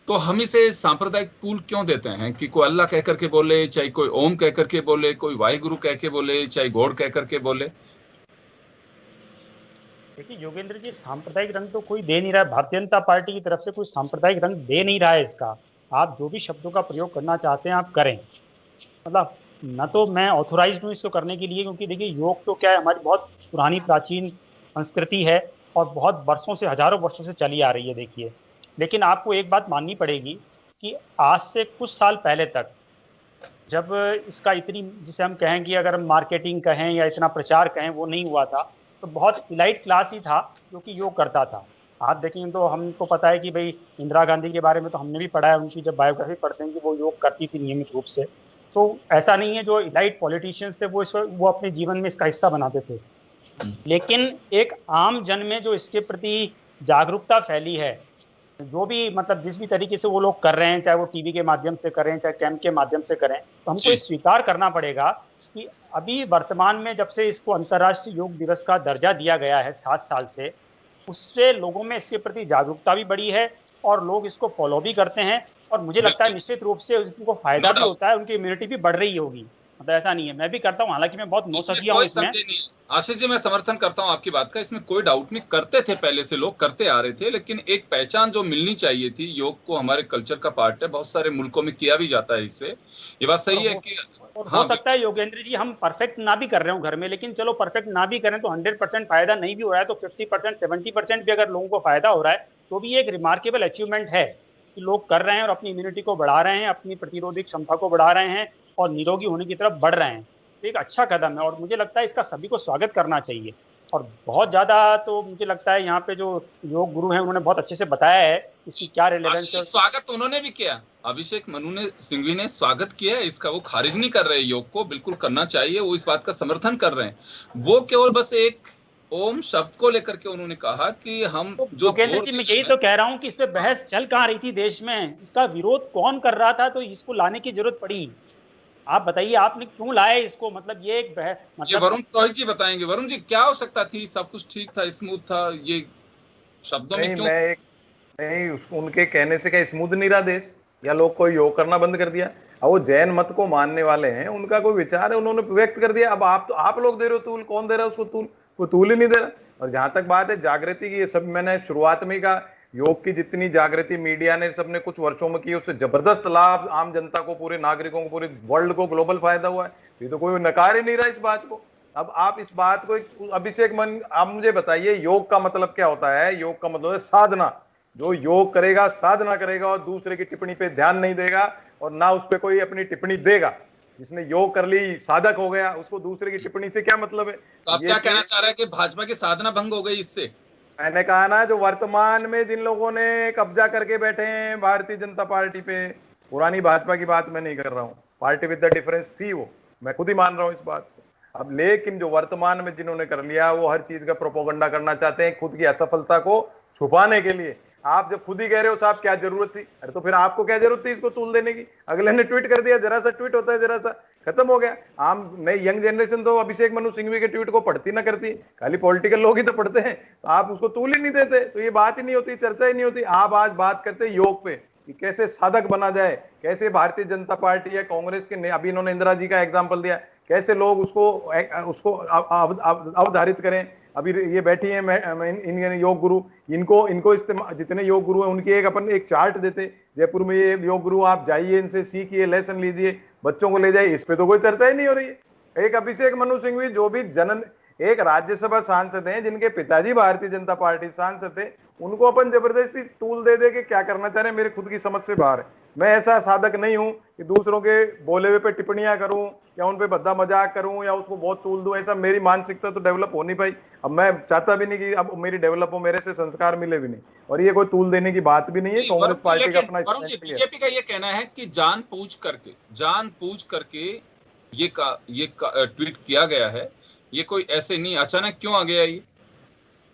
तो हम इसे सांप्रदायिक तूल क्यों देते हैं कि कोई अल्लाह कह करके बोले, चाहे कोई ओम कह करके बोले, कोई वाहिगुरु कह के बोले, चाहे गॉड कह करके बोले? देखिए योगेंद्र जी, सांप्रदायिक रंग तो कोई दे नहीं रहा है, भारतीय जनता पार्टी की तरफ से कोई सांप्रदायिक रंग दे नहीं रहा है इसका। आप जो भी शब्दों का प्रयोग करना चाहते हैं आप करें, मतलब न तो मैं ऑथोराइज हूँ इसको करने के लिए, क्योंकि देखिए योग तो क्या है, हमारी बहुत पुरानी प्राचीन संस्कृति है और बहुत वर्षों से, हजारों वर्षों से चली आ रही है। देखिए, लेकिन आपको एक बात माननी पड़ेगी कि आज से कुछ साल पहले तक जब इसका इतनी, जिसे हम कहेंगे अगर हम मार्केटिंग कहें या इतना प्रचार कहें, वो नहीं हुआ था, तो बहुत इलाइट क्लास ही था जो कि योग करता था। आप देखेंगे तो हमको पता है कि भाई इंदिरा गांधी के बारे में तो हमने भी पढ़ा है, उनकी जब बायोग्राफी पढ़ते हैं कि वो योग करती थी नियमित रूप से। तो ऐसा नहीं है, जो इलाइट पॉलिटिशियंस थे वो अपने जीवन में इसका हिस्सा बनाते थे। लेकिन एक आम जन में जो इसके प्रति जागरूकता फैली है, जो भी मतलब जिस भी तरीके से वो लोग कर रहे हैं, चाहे वो टीवी के माध्यम से करें, चाहे कैंप के माध्यम से करें, तो हमको ये स्वीकार करना पड़ेगा कि अभी वर्तमान में जब से इसको अंतर्राष्ट्रीय योग दिवस का दर्जा दिया गया है 7 साल से, उससे लोगों में इसके प्रति जागरूकता भी बढ़ी है और लोग इसको फॉलो भी करते हैं। और मुझे लगता है निश्चित रूप से उनको फायदा भी होता है, उनकी इम्यूनिटी भी बढ़ रही होगी। मतलब ऐसा नहीं है, मैं भी करता हूँ, हालांकि मैं बहुत नौसखिया हूँ इसमें। आशीष जी, मैं समर्थन करता हूं आपकी बात का, इसमें कोई डाउट नहीं, करते थे पहले से लोग करते आ रहे थे, लेकिन एक पहचान जो मिलनी चाहिए थी, योग को हमारे कल्चर का पार्ट है, बहुत सारे मुल्कों में किया भी जाता है इससे, ये बात सही है कि हो सकता है योगेंद्र जी हम परफेक्ट ना भी कर रहे हो घर में, लेकिन चलो परफेक्ट ना भी करें तो 100% फायदा नहीं भी हो रहा है तो 50% 70% भी अगर लोगों को फायदा हो रहा है तो भी एक रिमार्केबल अचीवमेंट है कि लोग कर रहे हैं और अपनी इम्यूनिटी को बढ़ा रहे हैं, अपनी प्रतिरोधक क्षमता को बढ़ा रहे हैं और निरोगी होने की तरफ बढ़ रहे हैं। तो एक अच्छा कदम है और मुझे लगता है इसका सभी को स्वागत करना चाहिए। और बहुत ज़्यादा तो मुझे लगता है यहाँ पे जो योग गुरु हैं उन्होंने बहुत अच्छे से बताया है इसकी क्या रिलेवेंस है। स्वागत उन्होंने भी किया, अभिषेक मनु सिंघवी ने स्वागत किया इसका, वो खारिज नहीं कर रहे, योग को बिल्कुल करना चाहिए, वो इस बात का समर्थन कर रहे हैं। वो केवल बस एक ओम शब्द को लेकर के उन्होंने कहा कि हम तो जो केंद्र जी, मैं यही तो कह रहा हूँ कि इस पे बहस चल कहाँ रही थी देश में, इसका विरोध कौन कर रहा था, तो इसको लाने की जरूरत पड़ी। आप बताइए आपने क्यों लाए इसको, मतलब ये एक मतलब ये वरुण पुरोहित जी बताएंगे। वरुण जी, क्या आवश्यकता थी, सब कुछ ठीक था, स्मूथ था, ये शब्दों में क्यों? नहीं, उसको उनके कहने से क्या स्मूथ नहीं रहा देश, या लोग कोई योग करना बंद कर दिया? अब वो जैन मत को मानने वाले हैं, उनका कोई विचार है, उन्होंने व्यक्त कर दिया। अब आप लोग दे रहे हो तूल, कौन दे रहा है उसको तूल? वो तूल ही नहीं दे रहा। और जहां तक बात है जागृति की, ये सब मैंने शुरुआत में कहा, योग की जितनी जागृति मीडिया ने सबने कुछ वर्षों में की, उससे जबरदस्त लाभ आम जनता को, पूरे नागरिकों को, पूरे वर्ल्ड को ग्लोबल फायदा हुआ है। ये तो कोई नकार ही नहीं रहा इस बात को। अब आप इस बात को अभिषेक आप मुझे बताइए, योग का मतलब क्या होता है? योग का मतलब है साधना। जो योग करेगा, साधना करेगा और दूसरे की टिप्पणी पे ध्यान नहीं देगा और ना उस पर कोई अपनी टिप्पणी देगा, जिसने योग कर ली साधक हो गया, उसको दूसरे की टिप्पणी से क्या मतलब है? तो आप क्या कहना चाह रहे हैं कि भाजपा की साधना भंग हो गई इससे? मैंने कहा ना, जो वर्तमान में जिन लोगों ने कब्जा करके बैठे हैं भारतीय जनता पार्टी पे, पुरानी भाजपा की बात मैं नहीं कर रहा हूँ, पार्टी विद द डिफरेंस थी वो, मैं खुद ही मान रहा हूँ इस बात को। अब लेकिन जो वर्तमान में जिन्होंने कर लिया, वो हर चीज का प्रोपोगंडा करना चाहते हैं खुद की असफलता को छुपाने के लिए। आप जब खुद ही कह रहे हो साहब क्या जरूरत थी, अरे तो फिर आपको क्या जरूरत थी इसको तूल देने की? अगले ने ट्वीट कर दिया, जरा सा ट्वीट होता है, जरा सा खत्म हो गया। आम नई यंग जनरेशन तो अभिषेक मनु सिंघवी के ट्वीट को पढ़ती ना करती, खाली पॉलिटिकल लोग ही तो पढ़ते हैं, तो आप उसको तूल ही नहीं देते, तो ये बात ही नहीं होती, चर्चा ही नहीं होती। आप आज बात करते योग पे कि कैसे साधक बना जाए, कैसे भारतीय जनता पार्टी या कांग्रेस के, अभी इन्होंने इंदिरा जी का एग्जाम्पल दिया, कैसे लोग उसको अवधारित करें। अभी ये बैठी हैं इन योग गुरु, इनको इस्तेमाल, जितने योग गुरु हैं उनकी एक चार्ट देते, जयपुर में ये योग गुरु, आप जाइए, इनसे सीखिए, लेसन लीजिए, बच्चों को ले जाइए, इस पे तो कोई चर्चा ही नहीं हो रही है। एक अभिषेक मनु सिंघवी जो भी एक राज्यसभा सांसद हैं, जिनके पिताजी भारतीय जनता पार्टी सांसद थे, उनको अपन जबरदस्ती तूल दे के क्या करना चाह रहे हैं, मेरे खुद की समझ से बाहर है। मैं ऐसा साधक नहीं हूं कि दूसरों के बोले हुए पे टिप्पणियां करूं या उन पे भद्दा मजाक करूं या उसको बहुत तूल दूं, ऐसा मेरी मानसिकता तो डेवलप हो नहीं पाई। अब मैं चाहता भी नहीं कि अब मेरी डेवलप हो, मेरे से संस्कार मिले भी नहीं, और ये कोई तूल देने की बात भी नहीं है। कांग्रेस पार्टी का अपना बीजेपी का ये कहना है कि जानबूझ करके ये ट्वीट किया गया है, ये कोई ऐसे नहीं अचानक क्यों आ गया ये?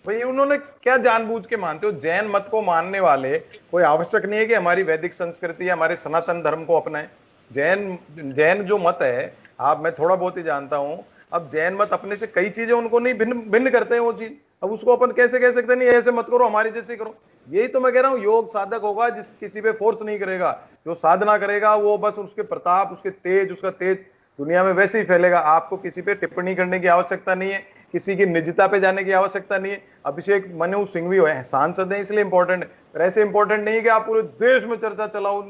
भाई उन्होंने क्या जानबूझ के मानते हो? जैन मत को मानने वाले कोई आवश्यक नहीं है कि हमारी वैदिक संस्कृति या हमारे सनातन धर्म को अपनाएं। जैन जो मत है, मैं थोड़ा बहुत ही जानता हूं, अब जैन मत अपने से कई चीजें उनको नहीं भिन्न करते हैं वो चीज। अब उसको अपन कैसे कह सकते नहीं ऐसे मत करो, हमारी जैसे करो? यही तो मैं कह रहा हूं, योग साधक होगा जिस किसी पे फोर्स नहीं करेगा, जो साधना करेगा वो बस उसके प्रताप, उसके तेज, उसका तेज दुनिया में वैसे ही फैलेगा। आपको किसी पे टिप्पणी करने की आवश्यकता नहीं है, किसी की निजता पे जाने की आवश्यकता नहीं है। अभिषेक मनु सिंघवी है, सांसद है इसलिए इंपॉर्टेंट है, पर ऐसे इंपॉर्टेंट नहीं है कि आप पूरे देश में चर्चा चलाओ।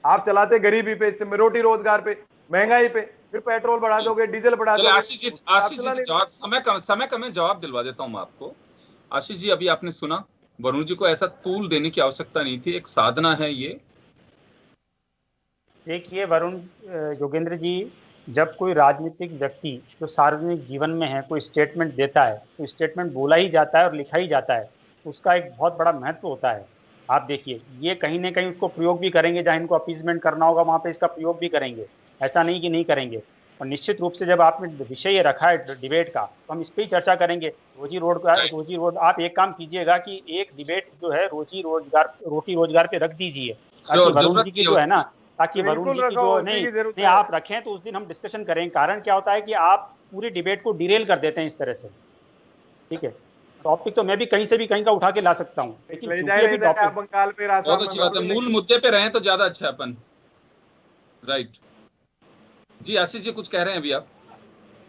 आप चलाते गरीबी पे, इससे रोटी रोजगार पे, महंगाई पे, फिर पेट्रोल बढ़ा दोगे, डीजल बढ़ा दोगे। आशीष जी जवाब, समय कम है, जवाब दिलवा देता हूं मैं आपको। आशीष जी, अभी आपने सुना, वरुण जी को ऐसा तूल देने की आवश्यकता नहीं थी, एक साधना है ये। देखिए वरुण, योगेंद्र जी, जब कोई राजनीतिक व्यक्ति जो सार्वजनिक जीवन में है कोई स्टेटमेंट देता है तो स्टेटमेंट बोला ही जाता है और लिखा ही जाता है, उसका एक बहुत बड़ा महत्व होता है। आप देखिए, ये कहीं ना कहीं उसको प्रयोग भी करेंगे, जहाँ इनको अपीजमेंट करना होगा वहाँ पे इसका प्रयोग भी करेंगे, ऐसा नहीं कि नहीं करेंगे। और निश्चित रूप से जब आपने विषय ये रखा है डिबेट का, तो हम इस पर ही चर्चा करेंगे। रोजी रोड आप एक काम कीजिएगा कि एक डिबेट जो है रोटी रोजगार पे रख दीजिए, ताकि वरुण जी की जो है ना, ताकि वरुण जी की जो नहीं आप रखें तो उस दिन हम डिस्कशन करेंगे। कारण क्या होता है कि आप पूरी डिबेट को डिरेल कर देते हैं इस तरह से, ठीक है। टॉपिक तो मैं भी कहीं से भी कहीं का उठा के ला सकता हूँ, लेकिन बंगाल पे बहुत अच्छी बात है, मूल मुद्दे पे रहे तो ज्यादा अच्छा है अपन। राइट जी, आशीष जी कुछ कह रहे हैं अभी आप?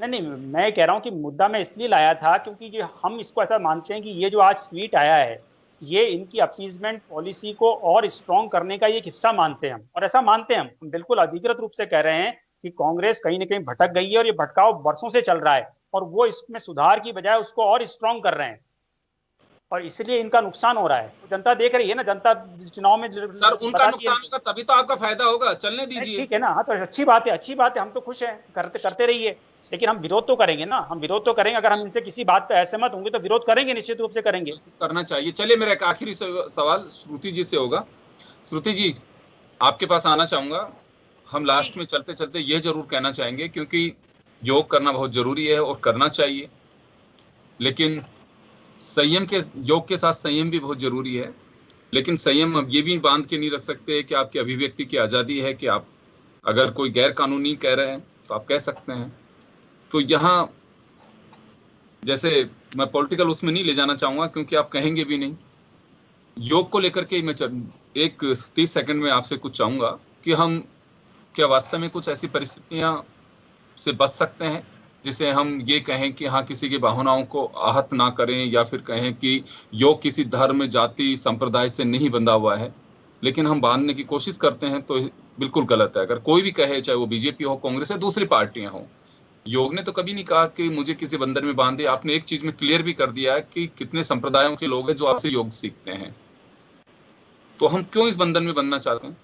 नहीं, मैं कह रहा हूँ कि मुद्दा मैं इसलिए लाया था क्योंकि जो हम इसको ऐसा मानते हैं कि ये जो आज ट्वीट आया है, ये इनकी अपीजमेंट पॉलिसी को और स्ट्रॉन्ग करने का ये हिस्सा मानते हैं हम, और ऐसा मानते हैं हम बिल्कुल अधिकृत रूप से कह रहे हैं कि कांग्रेस कहीं ना कहीं भटक गई है और ये भटकाव बरसों से चल रहा है, और वो इसमें सुधार की बजाय उसको और स्ट्रॉन्ग कर रहे हैं, और इसलिए इनका नुकसान हो रहा है। तो जनता देख रही है ना, जनता चुनाव में सर उनका नुकसान होगा तभी तो आपका फायदा होगा, चलने दीजिए। ठीक है ना, हाँ, तो अच्छी बात है, हम तो खुश हैं, करते रहिए, लेकिन हम विरोध तो करेंगे ना, हम विरोध तो करेंगे। अगर हम इनसे किसी बात पे असहमत होंगे तो विरोध करेंगे, निश्चित रूप से करेंगे, करना चाहिए। चलिए, मेरा एक आखिरी सवाल श्रुति जी से होगा। श्रुति जी, आपके पास आना चाहूंगा। हम लास्ट में चलते चलते ये जरूर कहना चाहेंगे, क्योंकि योग करना बहुत जरूरी है और करना चाहिए, लेकिन योग के साथ संयम भी बहुत जरूरी है। लेकिन संयम अब ये भी बांध के नहीं रख सकते कि आपकी अभिव्यक्ति की आजादी है, कि आप अगर कोई गैर कानूनी कह रहे हैं तो आप कह सकते हैं। तो यहाँ जैसे मैं पॉलिटिकल उसमें नहीं ले जाना चाहूंगा, क्योंकि आप कहेंगे भी नहीं। योग को लेकर के मैं 30 सेकंड में आपसे कुछ चाहूंगा कि हम क्या वास्तव में कुछ ऐसी परिस्थितियां से बच सकते हैं जिसे हम ये कहें कि हाँ, किसी की भावनाओं को आहत ना करें, या फिर कहें कि योग किसी धर्म, जाति, संप्रदाय से नहीं बंधा हुआ है, लेकिन हम बांधने की कोशिश करते हैं तो बिल्कुल गलत है। अगर कोई भी कहे, चाहे वो बीजेपी हो, कांग्रेस है, दूसरी पार्टियां हो, योग ने तो कभी नहीं कहा कि मुझे किसी बंधन में बांधे। आपने एक चीज में क्लियर भी कर दिया है कि कितने संप्रदायों के लोग हैं जो आपसे योग सीखते हैं, तो हम क्यों इस बंधन में बंधना चाहते हैं?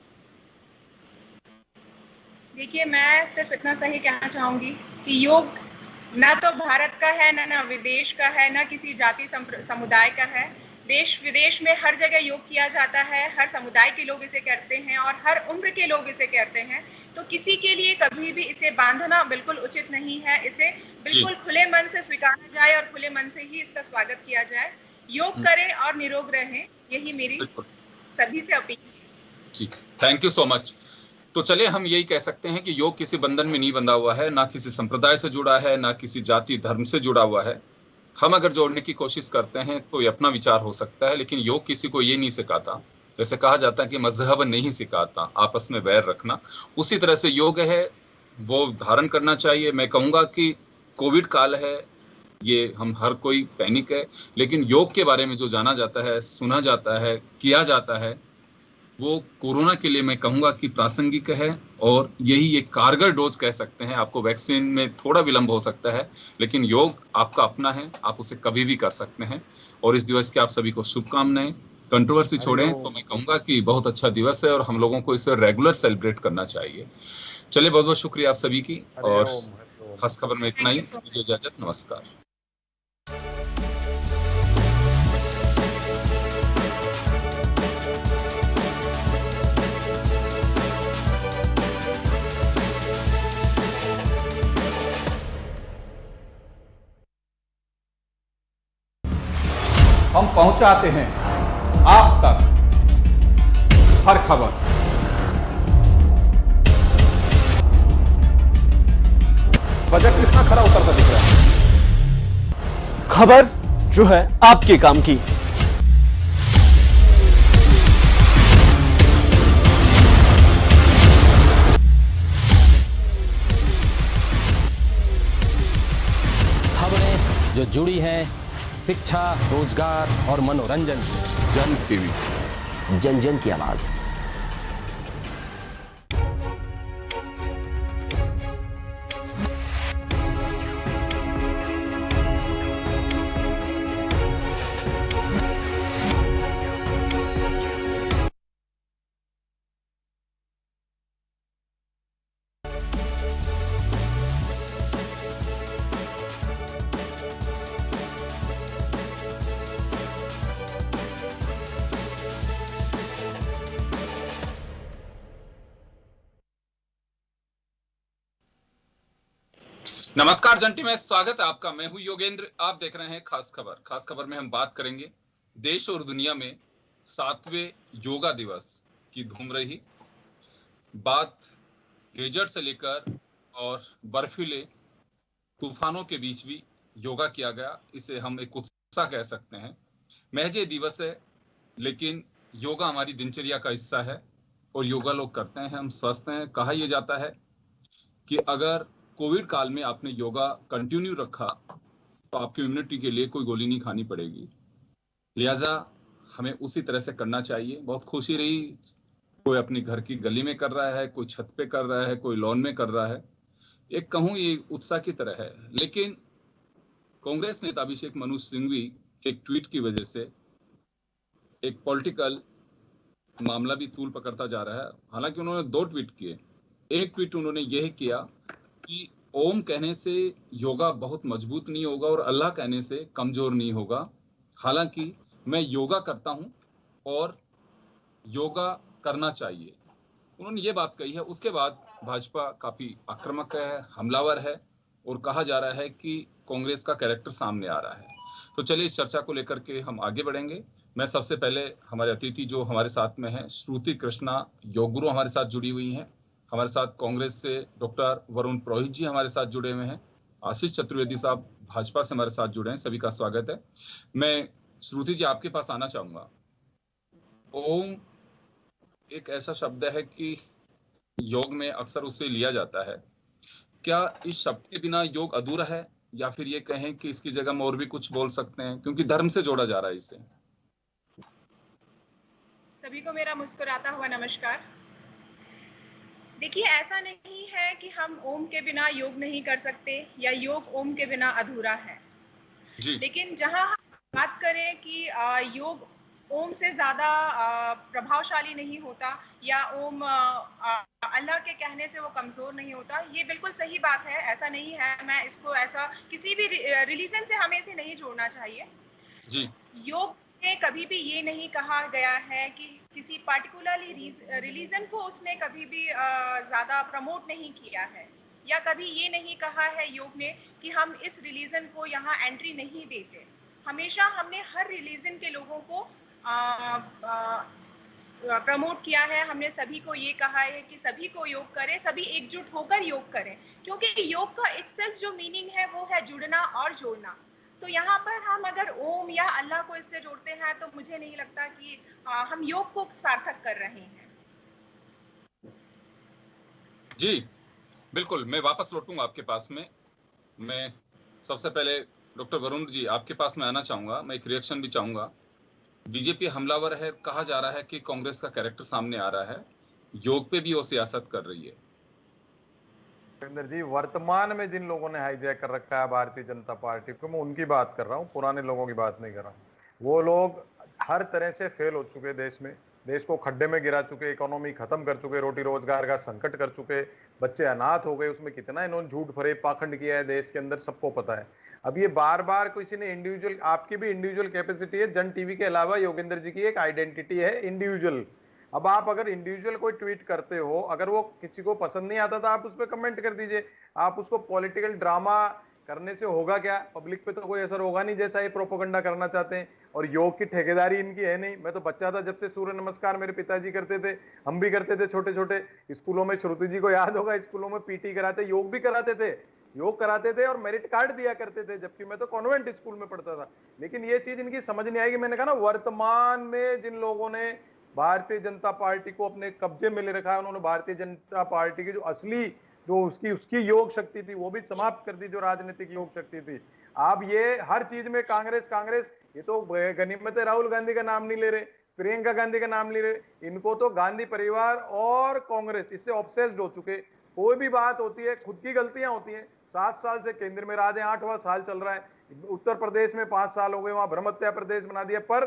देखिए, मैं सिर्फ इतना सही कहना चाहूंगी कि योग ना तो भारत का है, ना विदेश का है, ना किसी जाति समुदाय का है। देश विदेश में हर जगह योग किया जाता है, हर समुदाय के लोग इसे करते हैं और हर उम्र के लोग इसे करते हैं। तो किसी के लिए कभी भी इसे बांधना बिल्कुल उचित नहीं है। इसे बिल्कुल खुले मन से स्वीकारा जाए और खुले मन से ही इसका स्वागत किया जाए। योग करें और निरोग रहें, यही मेरी सभी से अपील है। जी, थैंक यू सो मच। तो चलिए, हम यही कह सकते हैं कि योग किसी बंधन में नहीं बंधा हुआ है, ना किसी संप्रदाय से जुड़ा है, ना किसी जाति धर्म से जुड़ा हुआ है। हम अगर जोड़ने की कोशिश करते हैं तो ये अपना विचार हो सकता है, लेकिन योग किसी को ये नहीं सिखाता। जैसे कहा जाता है कि मजहब नहीं सिखाता आपस में वैर रखना, उसी तरह से योग है वो धारण करना चाहिए। मैं कहूँगा कि कोविड काल है, ये हम हर कोई पैनिक है, लेकिन योग के बारे में जो जाना जाता है, सुना जाता है, किया जाता है, वो कोरोना के लिए मैं कहूँगा कि प्रासंगिक है, और यही एक कारगर डोज कह सकते हैं। आपको वैक्सीन में थोड़ा विलंब हो सकता है, लेकिन योग आपका अपना है, आप उसे कभी भी कर सकते हैं। और इस दिवस की आप सभी को शुभकामनाएं। कंट्रोवर्सी छोड़ें तो मैं कहूँगा कि बहुत अच्छा दिवस है और हम लोगों को इसे रेगुलर सेलिब्रेट करना चाहिए। चलिए, बहुत बहुत शुक्रिया आप सभी की, और खास खबर में इतना ही। दीजिए इजाजत, नमस्कार। हम पहुंचाते हैं आप तक हर खबर। बजट कितना खरा उतरता दिख रहा है। खबर जो है आपके काम की। जुड़ी हैं शिक्षा, रोजगार और मनोरंजन से। जन टीवी, जन जन की आवाज। नमस्कार जंटी में स्वागत है आपका। मैं हूं योगेंद्र। आप देख रहे हैं खास खबर। खास खबर में हम बात करेंगे देश और दुनिया में 7वें योगा दिवस की धूम रही। बात डेजर्ट से लेकर और बर्फीले तूफानों के बीच भी योगा किया गया। इसे हम एक उत्साह कह सकते हैं। महज ये दिवस है, लेकिन योगा हमारी दिनचर्या का हिस्सा है और योगा लोग करते हैं, हम स्वस्थ हैं। कहा यह जाता है कि अगर कोविड काल में आपने योगा कंटिन्यू रखा तो आपकी इम्यूनिटी के लिए कोई गोली नहीं खानी पड़ेगी। लिहाजा हमें उसी तरह से करना चाहिए। बहुत खुशी रही, कोई अपने घर की गली में कर रहा है, कोई छत पे कर रहा है, कोई लॉन में कर रहा है। एक कहूं ये उत्साह की तरह है। लेकिन कांग्रेस नेता अभिषेक मनु सिंघवी के एक ट्वीट की वजह से एक पॉलिटिकल मामला भी तूल पकड़ता जा रहा है। हालांकि उन्होंने 2 ट्वीट किए। एक ट्वीट उन्होंने यह किया कि ओम कहने से योगा बहुत मजबूत नहीं होगा और अल्लाह कहने से कमजोर नहीं होगा। हालांकि मैं योगा करता हूं और योगा करना चाहिए, उन्होंने ये बात कही है। उसके बाद भाजपा काफी आक्रामक है, हमलावर है और कहा जा रहा है कि कांग्रेस का कैरेक्टर सामने आ रहा है। तो चलिए इस चर्चा को लेकर के हम आगे बढ़ेंगे। मैं सबसे पहले हमारे अतिथि जो हमारे साथ में है, श्रुति कृष्णा योग गुरु हमारे साथ जुड़ी हुई हैं। हमारे साथ कांग्रेस से डॉक्टर वरुण पुरोहित जी हमारे साथ जुड़े हुए हैं। आशीष चतुर्वेदी साहब भाजपा से हमारे साथ जुड़े हैं। सभी का स्वागत है। मैं श्रुति जी आपके पास आना चाहूंगा। ओम एक ऐसा शब्द है कि योग में अक्सर उसे लिया जाता है। क्या इस शब्द के बिना योग अधूरा है, या फिर ये कहें कि इसकी जगह हम और भी कुछ बोल सकते हैं, क्योंकि धर्म से जोड़ा जा रहा है इसे। सभी को मेरा मुस्कुराता हुआ नमस्कार। देखिए, ऐसा नहीं है कि हम ओम के बिना योग नहीं कर सकते या योग ओम के बिना अधूरा है जी। लेकिन जहां हम बात करें कि योग ओम से ज्यादा प्रभावशाली नहीं होता या ओम अल्लाह के कहने से वो कमजोर नहीं होता, ये बिल्कुल सही बात है। ऐसा नहीं है। मैं इसको ऐसा किसी भी रिलीजन से हमें इसे नहीं जोड़ना चाहिए जी। योग में कभी भी ये नहीं कहा गया है कि किसी पार्टिकुलरली रिलीजन को उसने कभी भी ज्यादा प्रमोट नहीं किया है, या कभी ये नहीं कहा है योग ने कि हम इस रिलीजन को यहाँ एंट्री नहीं देते। हमेशा हमने हर रिलीजन के लोगों को प्रमोट किया है। हमने सभी को ये कहा है कि सभी को योग करें, सभी एकजुट होकर योग करें, क्योंकि योग का इटसेल्फ जो मीनिंग है वो है जुड़ना और जोड़ना। तो यहाँ पर हम अगर ओम या अल्लाह को इससे जोड़ते हैं तो मुझे नहीं लगता कि हम योग को सार्थक कर रहे हैं। जी बिल्कुल, मैं वापस लौटूंगा आपके पास में। मैं सबसे पहले डॉक्टर वरुण जी आपके पास में आना चाहूंगा। मैं एक रिएक्शन भी चाहूंगा। बीजेपी हमलावर है, कहा जा रहा है कि कांग्रेस का कैरेक्टर सामने आ रहा है, योग पे भी वो सियासत कर रही है। सुरेंद्र जी, वर्तमान में जिन लोगों ने हाईजैक कर रखा है भारतीय जनता पार्टी को, मैं उनकी बात कर रहा हूँ, पुराने लोगों की बात नहीं कर रहा हूँ। वो लोग हर तरह से फेल हो चुके देश में, देश को खड्डे में गिरा चुके, इकोनॉमी खत्म कर चुके, रोटी रोजगार का संकट कर चुके, बच्चे अनाथ हो गए। उसमें कितना इन्होंने झूठ फरेब पाखंड किया है देश के अंदर, सबको पता है। अब ये बार बार किसी ने इंडिविजुअल, आपकी भी इंडिविजुअल कैपेसिटी है, जन टीवी के अलावा योगेंद्र जी की एक आइडेंटिटी है इंडिविजुअल। अब आप अगर इंडिविजुअल कोई ट्वीट करते हो, अगर वो किसी को पसंद नहीं आता तो आप उस पर कमेंट कर दीजिए। आप उसको पॉलिटिकल ड्रामा करने से होगा क्या? पब्लिक पे तो कोई असर होगा नहीं, जैसा ये प्रोपोगंडा करना चाहते हैं। और योग की ठेकेदारी इनकी है नहीं। मैं तो बच्चा था जब से सूर्य नमस्कार मेरे पिताजी करते थे, हम भी करते थे छोटे छोटे स्कूलों में। श्रुति जी को याद होगा, स्कूलों में पीटी कराते, योग भी कराते थे, योग कराते थे और मेरिट कार्ड दिया करते थे, जबकि मैं तो कॉन्वेंट स्कूल में पढ़ता था। लेकिन ये चीज इनकी समझ नहीं आएगी। मैंने कहा ना, वर्तमान में जिन लोगों ने भारतीय जनता पार्टी को अपने कब्जे में ले रखा है, उन्होंने भारतीय जनता पार्टी की जो असली जो उसकी उसकी योग शक्ति थी वो भी समाप्त कर दी, जो राजनीतिक योग शक्ति थी। आप ये हर चीज में कांग्रेस कांग्रेस, ये तो गनीमत राहुल गांधी का नाम नहीं ले रहे, प्रियंका गांधी का नाम ले रहे, इनको तो गांधी परिवार और कांग्रेस इससे ऑब्सेस्ड हो चुके। कोई भी बात होती है खुद की गलतियां होती हैं। 7 साल से केंद्र में राज है, 8वां साल चल रहा है, उत्तर प्रदेश में 5 साल हो गए, वहां भ्रमहत्या प्रदेश बना दिया, पर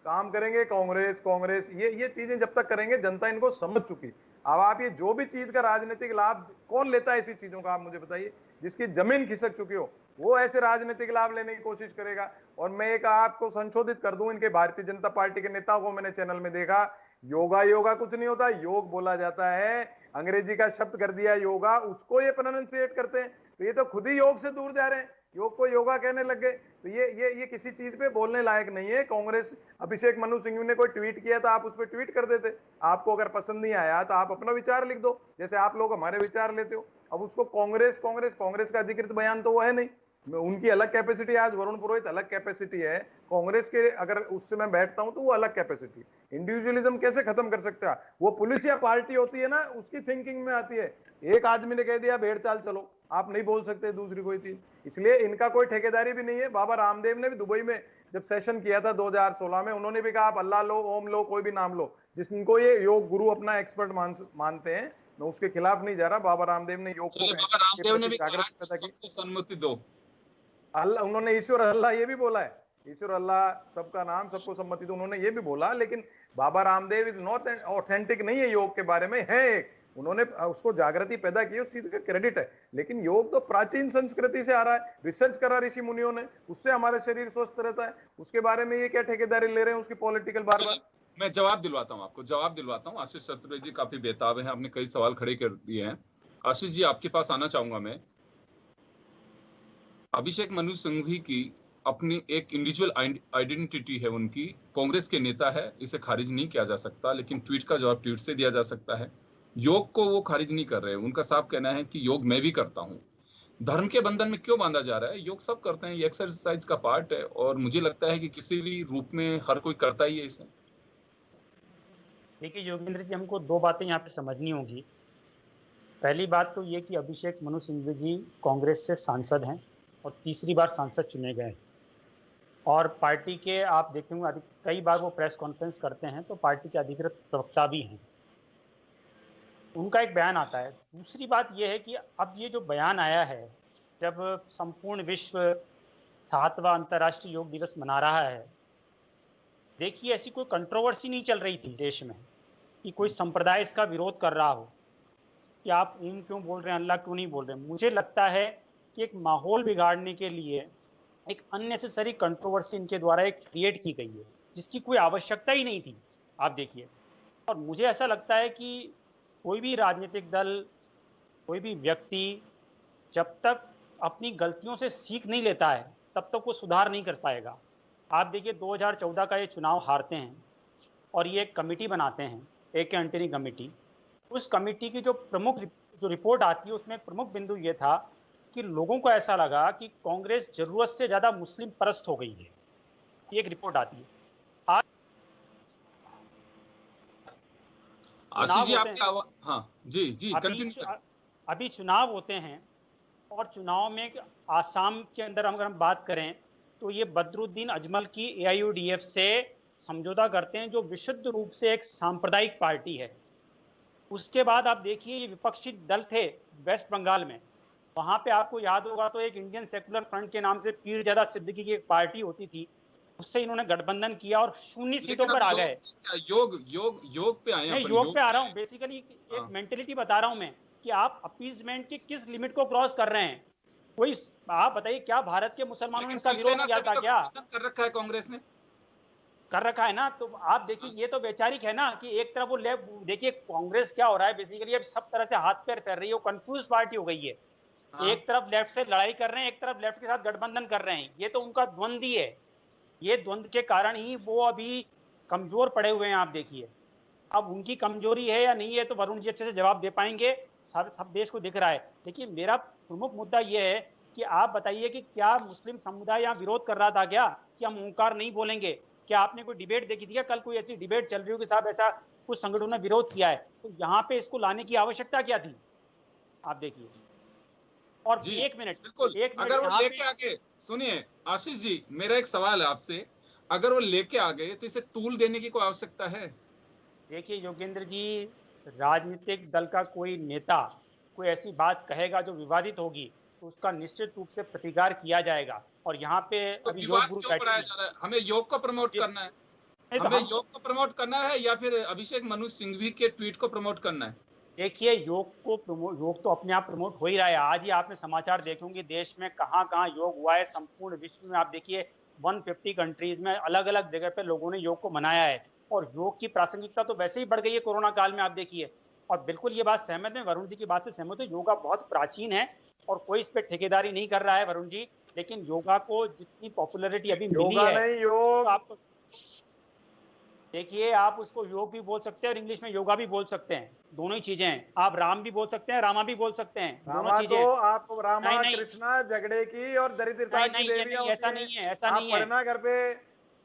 काम करेंगे कांग्रेस कांग्रेस। ये चीजें जब तक करेंगे जनता इनको समझ चुकी। अब आप ये जो भी चीज का राजनीतिक लाभ कौन लेता है ऐसी चीजों का, आप मुझे बताइए। जिसकी जमीन खिसक चुकी हो वो ऐसे राजनीतिक लाभ लेने की कोशिश करेगा। और मैं एक आपको संशोधित कर दूं, इनके भारतीय जनता पार्टी के नेताओं को मैंने चैनल में देखा, योगा योगा कुछ नहीं होता, योग बोला जाता है, अंग्रेजी का शब्द कर दिया योगा, उसको ये प्रोनाउंसिएट करते हैं। तो ये तो खुद ही योग से दूर जा रहे हैं, योग को योगा कहने लग गए। तो ये किसी चीज पे बोलने लायक नहीं है। कांग्रेस, अभिषेक मनु सिंघवी ने कोई ट्वीट किया था, आप उस पर ट्वीट कर देते। आपको अगर पसंद नहीं आया तो आप अपना विचार लिख दो, जैसे आप लोग हमारे विचार लेते हो। अब उसको कांग्रेस कांग्रेस कांग्रेस का अधिकृत बयान तो वो है नहीं, उनकी अलग कैपेसिटी। आज वरुण पुरोहित अलग कैपेसिटी है, कांग्रेस के अगर उससे मैं बैठता हूं तो वो अलग कैपेसिटी। इंडिविजुअलिज्म कैसे खत्म कर सकते हैं? वो पुलिस या पार्टी होती है ना, उसकी थिंकिंग में आती है। एक आदमी ने कह दिया भेड़ चाल चलो, आप नहीं बोल सकते दूसरी कोई चीज। इसलिए इनका कोई ठेकेदारी भी नहीं है। बाबा रामदेव ने भी दुबई में जब सेशन किया था 2016 में, उन्होंने भी कहा आप अल्लाह लो, ओम लो, कोई भी नाम लो, जिनको ये योग गुरु अपना एक्सपर्ट मानते हैं। मैं उसके खिलाफ नहीं जा रहा। बाबा रामदेव ने योग को बाबा रामदेव ने भी सबको सम्मति दो, अल्लाह, उन्होंने ईश्वर अल्लाह ये भी बोला है, ईश्वर अल्लाह सबका नाम, सबको सम्मति दो, उन्होंने ये भी बोला। लेकिन Baba Ramdev is not authentic नहीं है योग के बारे में, है एक, उन्होंने उसको जागृति पैदा की, उस चीज का क्रेडिट है। लेकिन योग तो प्राचीन संस्कृति से आ रहा है, रिसर्च करा ऋषि मुनियों ने, उससे हमारा शरीर स्वस्थ रहता है। उसके बारे में ये क्या ठेकेदारी ले रहे हैं उसकी पॉलिटिकल बार बार। मैं जवाब दिलवाता हूं, आपको जवाब दिलवाता हूं। आशीष चतुर्वेदी जी काफी बेताब हैं, आपने कई सवाल खड़े कर दिए हैं। आशीष जी, आपके पास आना चाहूंगा मैं। अभिषेक मनु सिंघवी की अपनी एक इंडिविजुअल आइडेंटिटी है, उनकी कांग्रेस के नेता है, इसे खारिज नहीं किया जा सकता। लेकिन ट्वीट का जवाब ट्वीट से दिया जा सकता है। योग को वो खारिज नहीं कर रहे, उनका साफ कहना है कि योग मैं भी करता हूं। धर्म के बंधन में क्यों बांधा जा रहा है? योग सब करते हैं, ये एक्सरसाइज का पार्ट है, और मुझे लगता है कि किसी भी रूप में हर कोई करता ही है इसे। देखिए योगेंद्र जी, हमको 2 बातें यहाँ पे समझनी होगी। पहली बात तो ये कि अभिषेक मनु सिंघवी जी कांग्रेस से सांसद हैं और तीसरी बार सांसद चुने गए, और पार्टी के आप देखेंगे कई बार वो प्रेस कॉन्फ्रेंस करते हैं, तो पार्टी के अधिकृत प्रवक्ता भी हैं, उनका एक बयान आता है। दूसरी बात यह है कि अब ये जो बयान आया है, जब संपूर्ण विश्व 7वां अंतर्राष्ट्रीय योग दिवस मना रहा है, देखिए ऐसी कोई कंट्रोवर्सी नहीं चल रही थी देश में कि कोई संप्रदाय इसका विरोध कर रहा हो कि आप ओम क्यों बोल रहे हैं, अल्लाह क्यों नहीं बोल रहे हैं। मुझे लगता है कि एक माहौल बिगाड़ने के लिए एक अननेसेसरी कंट्रोवर्सी इनके द्वारा एक क्रिएट की गई है, जिसकी कोई आवश्यकता ही नहीं थी, आप देखिए। और मुझे ऐसा लगता है कि कोई भी राजनीतिक दल, कोई भी व्यक्ति जब तक अपनी गलतियों से सीख नहीं लेता है तब तक वो सुधार नहीं कर पाएगा। आप देखिए 2014 का ये चुनाव हारते हैं और ये एक कमेटी बनाते हैं, एक एंटनी कमेटी। उस कमेटी की जो रिपोर्ट आती है उसमें प्रमुख बिंदु ये था कि लोगों को ऐसा लगा कि कांग्रेस जरूरत से ज़्यादा मुस्लिम परस्त हो गई है, ये एक रिपोर्ट आती है। आशीष जी आपकी आवाज, हाँ जी जी कंटिन्यू। अभी चुनाव होते हैं और चुनाव में आसाम के अंदर अगर हम बात करें तो ये बदरुद्दीन अजमल की AIUDF से समझौता करते हैं, जो विशुद्ध रूप से एक सांप्रदायिक पार्टी है। उसके बाद आप देखिए ये विपक्षी दल थे वेस्ट बंगाल में, वहाँ पे आपको याद होगा तो एक इंडियन सेकुलर फ्रंट के नाम से पीरजादा सिद्दीकी की एक पार्टी होती थी, उससे इन्होंने गठबंधन किया और 0 सीटों पर आ गए। योग पे आए हैं, योग पे आ रहा हूँ। बेसिकली एक मेंटेलिटी बता रहा हूँ मैं कि आप अपीजमेंट की किस लिमिट को क्रॉस कर रहे हैं। कोई आप बताइए, क्या भारत के मुसलमानों ने इसका विरोध किया था? क्या कर रखा है कांग्रेस ने? कर रखा है ना। तो आप देखिए ये तो वैचारिक है ना कि एक तरफ वो देखिए कांग्रेस क्या हो रहा है, बेसिकली अब सब तरह से हाथ पैर फेर रही है, वो कंफ्यूज पार्टी हो गई है। एक तरफ लेफ्ट से लड़ाई कर रहे हैं, एक तरफ लेफ्ट के साथ गठबंधन कर रहे हैं। ये तो उनका द्वंद्व ही है। ये द्वंद्व के कारण ही वो अभी कमजोर पड़े हुए हैं। आप देखिए अब उनकी कमजोरी है या नहीं है तो वरुण जी अच्छे से जवाब दे पाएंगे, सब देश को दिख रहा है। लेकिन मेरा प्रमुख मुद्दा ये है कि आप बताइए कि क्या मुस्लिम समुदाय यहाँ विरोध कर रहा था क्या कि हम ओंकार नहीं बोलेंगे? क्या आपने कोई डिबेट देखी थी? कल कोई ऐसी डिबेट चल रही हो कि साहब ऐसा कुछ संगठनों ने विरोध किया है, तो यहाँ पे इसको लाने की आवश्यकता क्या थी? आप देखिए। और जी एक मिनट बिल्कुल, अगर वो यहाँ लेके पे आ गए, सुनिए आशीष जी, मेरा एक सवाल है आपसे, अगर वो लेके आ गए तो इसे तूल देने की कोई आवश्यकता है? देखिए योगेंद्र जी, राजनीतिक दल का कोई नेता कोई ऐसी बात कहेगा जो विवादित होगी तो उसका निश्चित रूप से प्रतिकार किया जाएगा। और यहाँ पे तो अभी योग विवाद गुरु क्यों बैठे बढ़ाया हैं। जा रहा है? हमें योग को प्रमोट ये- करना है, नहीं तो हमें हम योग को प्रमोट करना है या फिर अभिषेक मनु सिंघवी के ट्वीट को प्रमोट करना है? देखिए योग तो अपने आप प्रमोट हो ही रहा है। आज ही आपने समाचार देखे होंगे देश में कहाँ कहाँ योग हुआ है। संपूर्ण विश्व में आप देखिए 150 कंट्रीज में अलग अलग जगह पे लोगों ने योग को मनाया है। और योग की प्रासंगिकता तो वैसे ही बढ़ गई है कोरोना काल में, आप देखिए। और बिल्कुल ये बात सहमत है, वरुण जी की बात से सहमत है। योगा बहुत प्राचीन है और कोई इस पर ठेकेदारी नहीं कर रहा है वरुण जी। लेकिन योगा को जितनी पॉपुलैरिटी अभी मिली योगा है नहीं तो योग। आप देखिए, आप उसको योग भी बोल सकते हैं और इंग्लिश में योगा भी बोल सकते हैं, दोनों ही चीजें हैं। आप राम भी बोल सकते हैं, रामा भी बोल सकते हैं, दोनों रामा चीजें तो हैं। आप रामा नहीं नहीं कृष्णा झगड़े की और दरिद्रता नहीं की नहीं, ये देवियां नहीं, होती ऐसा हैं। नहीं है, ऐसा आप नहीं है। पढ़ना घर पे, नहीं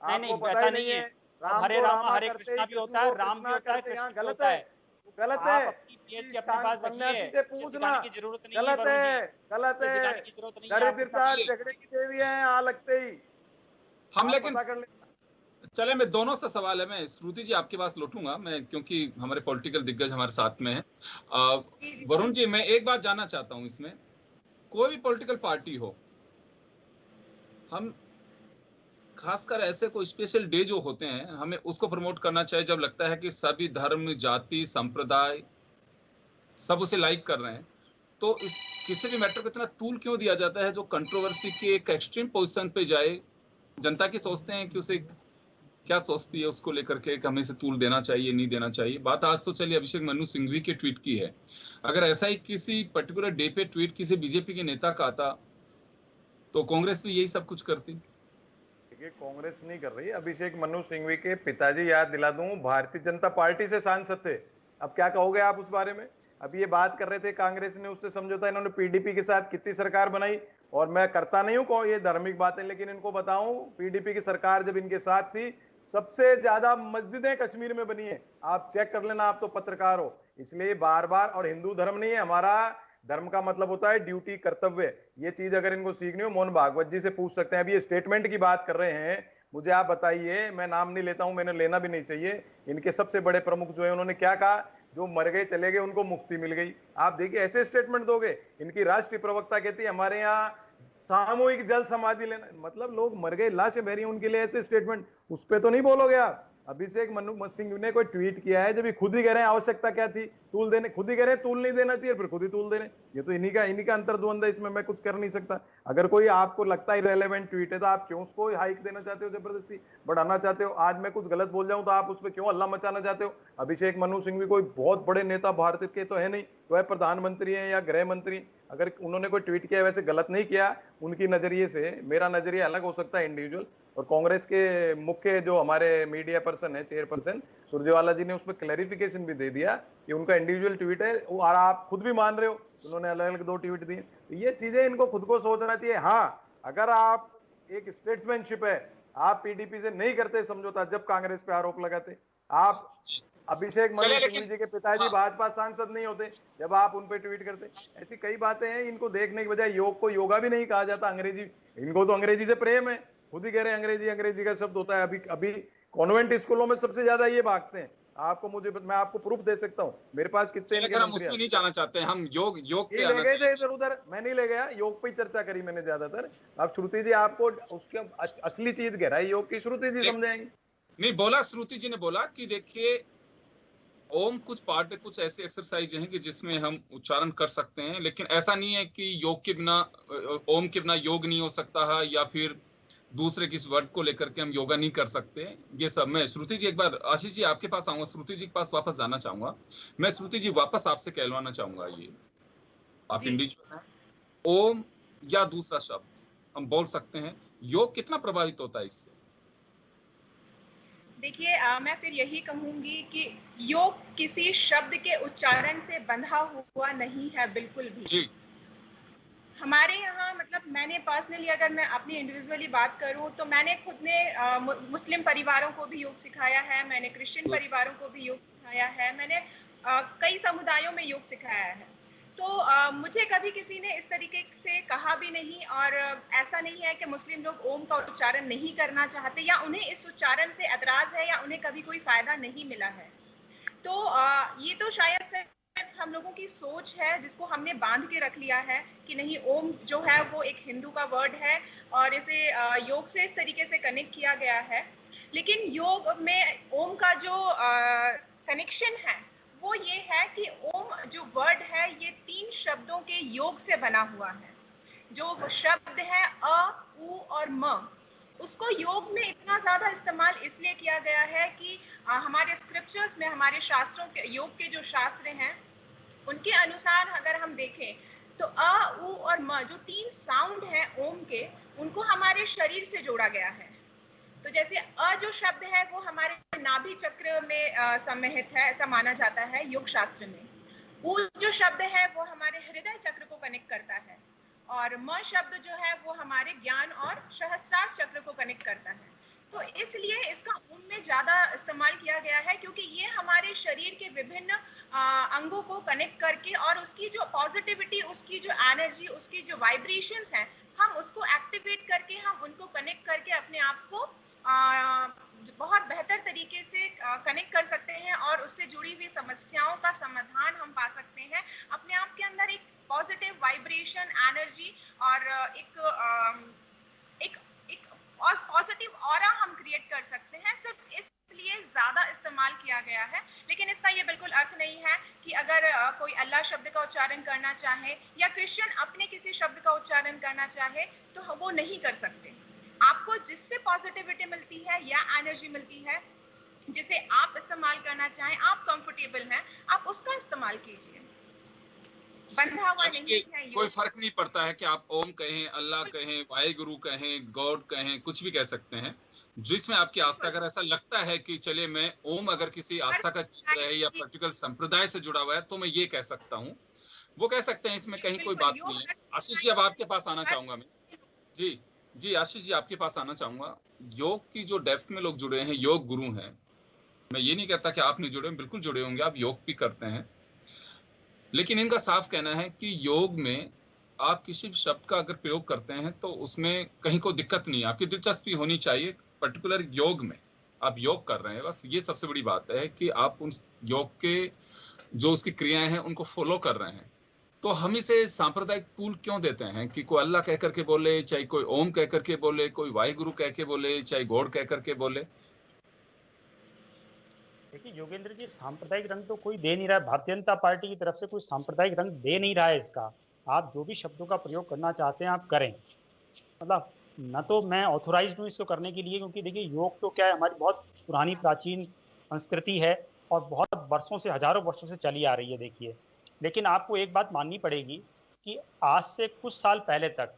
आपको नहीं, पता ऐसा ही नहीं नहीं है। है। अब राम हरे को रामा रामा हरे करते कृष्णा ही भी कृष्ण होता है, को राम भी कृष्णा होता है, करते, यहाँ कृष्ण भी गलत होता है, है। गलत आप है। अपनी पीएचडी अपने पास रखिए, सन्यासी से मुझे पूछना, सिखाने की जरूरत नहीं है गलत वरुण जी, है, गलत मुझे है। सिखाने की जरूरत नहीं है आपको। दरिद्रता झगड़े की देवी है यहाँ लगते ही, हम आप लेकिन पता कर लेना। चले, मैं दोनों से सवाल है, मैं श्रुति जी आपके पास लौटूंगा मैं, क्योंकि हमारे पॉलिटिकल दिग्गज हमारे साथ में है। वरुण जी, मैं एक बात जानना चाहता हूं, इसमें कोई भी पॉलिटिकल पार्टी हो, हम खासकर ऐसे कोई स्पेशल डे जो होते हैं हमें उसको प्रमोट करना चाहिए जब लगता है कि सभी धर्म जाति संप्रदाय सब उसे लाइक कर रहे हैं। तो इस किसी भी मैटर को इतना तूल क्यों दिया जाता है जो कंट्रोवर्सी के एक एक्सट्रीम पोजीशन पे जाए? जनता की सोचते हैं कि उसे क्या सोचती है उसको लेकर के कि हमें इसे तूल देना चाहिए नहीं देना चाहिए। बात आज तो चलिए अभिषेक मनु सिंघवी के ट्वीट की है, अगर ऐसा ही किसी पर्टिकुलर डे पे ट्वीट किसी बीजेपी के नेता का आता तो कांग्रेस भी यही सब कुछ करती। देखिए, कांग्रेस नहीं कर रही। अभिषेक मनु सिंघवी के पिताजी, याद दिला दूं, भारतीय जनता पार्टी से सांसद थे। अब क्या कहोगे आप उस बारे में? अब ये बात कर रहे थे कांग्रेस ने उससे समझौता, इन्होंने पीडीपी के साथ कितनी सरकार बनाई। और मैं करता नहीं हूं ये धार्मिक बातें, लेकिन इनको बताऊं, पीडीपी की सरकार जब इनके साथ थी सबसे ज्यादा मस्जिदें कश्मीर में बनी है। आप चेक कर लेना, आप तो पत्रकार हो, इसलिए बार बार। और हिंदू धर्म नहीं है हमारा, धर्म का मतलब होता है ड्यूटी, कर्तव्य। ये चीज अगर इनको सीखनी हो मोहन भागवत जी से पूछ सकते हैं। अभी ये स्टेटमेंट की बात कर रहे हैं, मुझे आप बताइए, मैं नाम नहीं लेता हूं, मैंने लेना भी नहीं चाहिए। इनके सबसे बड़े प्रमुख जो है उन्होंने क्या कहा? जो मर गए चले गए उनको मुक्ति मिल गई। आप देखिए ऐसे स्टेटमेंट दोगे? इनकी राष्ट्रीय प्रवक्ता कहती है हमारे यहाँ सामूहिक जल समाधि लेना, मतलब लोग मर गए, लाशें बह रही हैं, उनके लिए ऐसे स्टेटमेंट, उस पर तो नहीं बोलोगे आप? अभिषेक मनु सिंह ने कोई ट्वीट किया है जब ये खुद ही कह रहे हैं आवश्यकता क्या थी तूल देने, खुद ही कह रहे हैं तूल नहीं देना चाहिए, फिर खुद ही तूल दे रहे हैं। ये तो इन्हीं का अंतर्द्वंद है, इसमें मैं कुछ कर नहीं सकता। अगर कोई आपको लगता है इरेलेवेंट ट्वीट है तो आप क्यों उसको हाइक देना चाहते हो, जबरदस्ती बढ़ाना चाहते हो? आज मैं कुछ गलत बोल जाऊं तो आप उस पर क्यों हल्ला मचाना चाहते हो? अभिषेक मनु सिंह भी कोई बहुत बड़े नेता भारत के तो है नहीं, तो है प्रधानमंत्री है या गृह मंत्री। अगर उन्होंने कोई ट्वीट किया वैसे गलत नहीं किया उनकी नजरिए से, मेरा नजरिया अलग हो सकता है इंडिविजुअल। और कांग्रेस के मुख्य जो हमारे मीडिया पर्सन है, चेयरपर्सन सुरजेवाला जी ने उस पर क्लैरिफिकेशन भी दे दिया कि उनका इंडिविजुअल ट्वीट है, और आप खुद भी मान रहे हो उन्होंने अलग अलग 2 ट्वीट दिए। तो ये चीजें इनको खुद को सोचना चाहिए। हाँ, अगर आप एक स्टेट्समैनशिप है, आप पीडीपी से नहीं करते समझौता जब कांग्रेस पे आरोप लगाते, आप अभिषेक मनु सिंघवी जी के पिताजी भाजपा सांसद नहीं होते जब आप उन पे ट्वीट करते। ऐसी कई बातें हैं, इनको देखने की बजाय योग को योगा भी नहीं कहा जाता, अंग्रेजी, इनको तो अंग्रेजी से प्रेम है, खुद ही कह रहे हैं अंग्रेजी, अंग्रेजी का शब्द होता है। अभी कॉन्वेंट स्कूलों में सबसे ज्यादा ये भागते हैं। आपको मैं आपको प्रूफ दे सकता हूं, मेरे पास कितने हम उसमें नहीं जाना चाहते, हम योग पे ले गए थे इधर उधर, मैं नहीं ले गया, योग पे ही चर्चा करी मैंने ज्यादातर। अब श्रुति जी आपको उसके असली चीज गहराई योग की श्रुति जी समझाएंगे। नहीं बोला, श्रुति जी ने बोला कि देखिए ओम कुछ पार्ट है, कुछ ऐसे एक्सरसाइज हैं कि जिसमें हम उच्चारण कर सकते हैं, लेकिन ऐसा नहीं है कि योग के बिना, ओम के बिना योग नहीं हो सकता है, या फिर दूसरे किस वर्ड को लेकर के हम योगा नहीं कर सकते। ये सब मैं श्रुति जी, एक बार आशीष जी आपके पास आऊंगा, श्रुति जी के पास वापस जाना चाहूंगा। मैं श्रुति जी वापस आपसे कहलवाना चाहूंगा, ये आप इंडिविजुअल हैं, ओम या दूसरा शब्द हम बोल सकते हैं, योग कितना प्रभावित होता है इससे? देखिए, मैं फिर यही कहूंगी कि योग किसी शब्द के उच्चारण से बंधा हुआ नहीं है, बिल्कुल भी जी। हमारे यहाँ, मतलब मैंने पर्सनली अगर मैं अपनी इंडिविजुअली बात करूँ तो मैंने खुद ने मुस्लिम परिवारों को भी योग सिखाया है, मैंने क्रिश्चियन परिवारों को भी योग सिखाया है, मैंने कई समुदायों में योग सिखाया है। तो मुझे कभी किसी ने इस तरीके से कहा भी नहीं, और ऐसा नहीं है कि मुस्लिम लोग ओम का उच्चारण नहीं करना चाहते या उन्हें इस उच्चारण से एतराज है या उन्हें कभी कोई फायदा नहीं मिला है। तो ये तो शायद से हम लोगों की सोच है जिसको हमने बांध के रख लिया है कि नहीं, ओम जो है वो एक हिंदू का वर्ड है और इसे योग से इस तरीके से कनेक्ट किया गया है। लेकिन योग में ओम का जो कनेक्शन है वो ये है कि ओम जो वर्ड है ये 3 शब्दों के योग से बना हुआ है। जो शब्द है अ, उ और म, उसको योग में इतना ज्यादा इस्तेमाल इसलिए किया गया है कि हमारे स्क्रिप्चर्स में, हमारे शास्त्रों के, योग के जो शास्त्र हैं उनके अनुसार अगर हम देखें तो अ, उ और म जो 3 साउंड हैं ओम के, उनको हमारे शरीर से जोड़ा गया है। तो जैसे अ जो शब्द है वो हमारे नाभि चक्र में समाहित है, ऐसा माना जाता है योग शास्त्र में। उ जो शब्द है वो हमारे हृदय चक्र को कनेक्ट करता है, और म शब्द जो है वो हमारे ज्ञान और सहस्त्रार चक्र को कनेक्ट करता है। तो इसलिए इसका ओम में ज्यादा इस्तेमाल किया गया है क्योंकि ये हमारे शरीर के विभिन्न अंगों को कनेक्ट करके और उसकी जो पॉजिटिविटी, उसकी जो एनर्जी, उसकी जो वाइब्रेशंस हैं, हम उसको एक्टिवेट करके, हम उनको कनेक्ट करके अपने आप को बहुत बेहतर तरीके से कनेक्ट कर सकते हैं और उससे जुड़ी हुई समस्याओं का समाधान हम पा सकते हैं। अपने आप के अंदर एक पॉजिटिव वाइब्रेशन, एनर्जी और एक और पॉजिटिव ऑरा हम क्रिएट कर सकते हैं। सिर्फ इसलिए ज्यादा इस्तेमाल किया गया है, लेकिन इसका ये बिल्कुल अर्थ नहीं है कि अगर कोई अल्लाह शब्द का उच्चारण करना चाहे या क्रिश्चियन अपने किसी शब्द का उच्चारण करना चाहे तो वो नहीं कर सकते। आपको जिससे पॉजिटिविटी मिलती है या एनर्जी मिलती है, जिसे आप इस्तेमाल करना चाहें, आप कंफर्टेबल हैं, आप उसका इस्तेमाल कीजिए। बंधा हुआ नहीं है। कोई फर्क नहीं पड़ता है कि आप ओम कहें, अल्लाह कहें, वाहेगुरु कहें, गॉड कहें, कुछ भी कह सकते हैं जिसमें आपकी आस्था। अगर ऐसा लगता है कि चलिए मैं ओम अगर किसी आस्था का चित्र है या पर्टिकुलर संप्रदाय से जुड़ा हुआ है तो मैं ये कह सकता हूँ, वो कह सकते हैं, इसमें कहीं कोई बात नहीं है। आशीष जी, अब आपके पास आना चाहूंगा मैं। जी आशीष जी, आपके पास आना चाहूंगा। योग की जो डेप्थ में लोग जुड़े हैं, योग गुरु हैं, मैं ये नहीं कहता कि आप नहीं जुड़े, बिल्कुल जुड़े होंगे, आप योग भी करते हैं, लेकिन इनका साफ कहना है कि योग में आप किसी भी शब्द का अगर प्रयोग करते हैं तो उसमें कहीं कोई दिक्कत नहीं है। आपकी दिलचस्पी होनी चाहिए पर्टिकुलर योग में, आप योग कर रहे हैं, बस ये सबसे बड़ी बात है कि आप उन योग के जो उसकी क्रियाएं हैं उनको फॉलो कर रहे हैं। तो हम इसे सांप्रदायिक तूल क्यों देते हैं कि कोई अल्लाह कह करके बोले, चाहे कोई ओम कह करके बोले, कोई वाहिगुरु कह के बोले, चाहे गॉड कह करके बोले। देखिए योगेंद्र जी, सांप्रदायिक रंग तो कोई दे नहीं रहा है, भारतीय जनता पार्टी की तरफ से कोई सांप्रदायिक रंग दे नहीं रहा है इसका। आप जो भी शब्दों का प्रयोग करना चाहते हैं आप करें, मतलब न तो मैं ऑथोराइज हूँ इसको करने के लिए, क्योंकि देखिए योग तो क्या है, हमारी बहुत पुरानी प्राचीन संस्कृति है और बहुत वर्षों से, हजारों वर्षों से चली आ रही है। देखिए, लेकिन आपको एक बात माननी पड़ेगी कि आज से कुछ साल पहले तक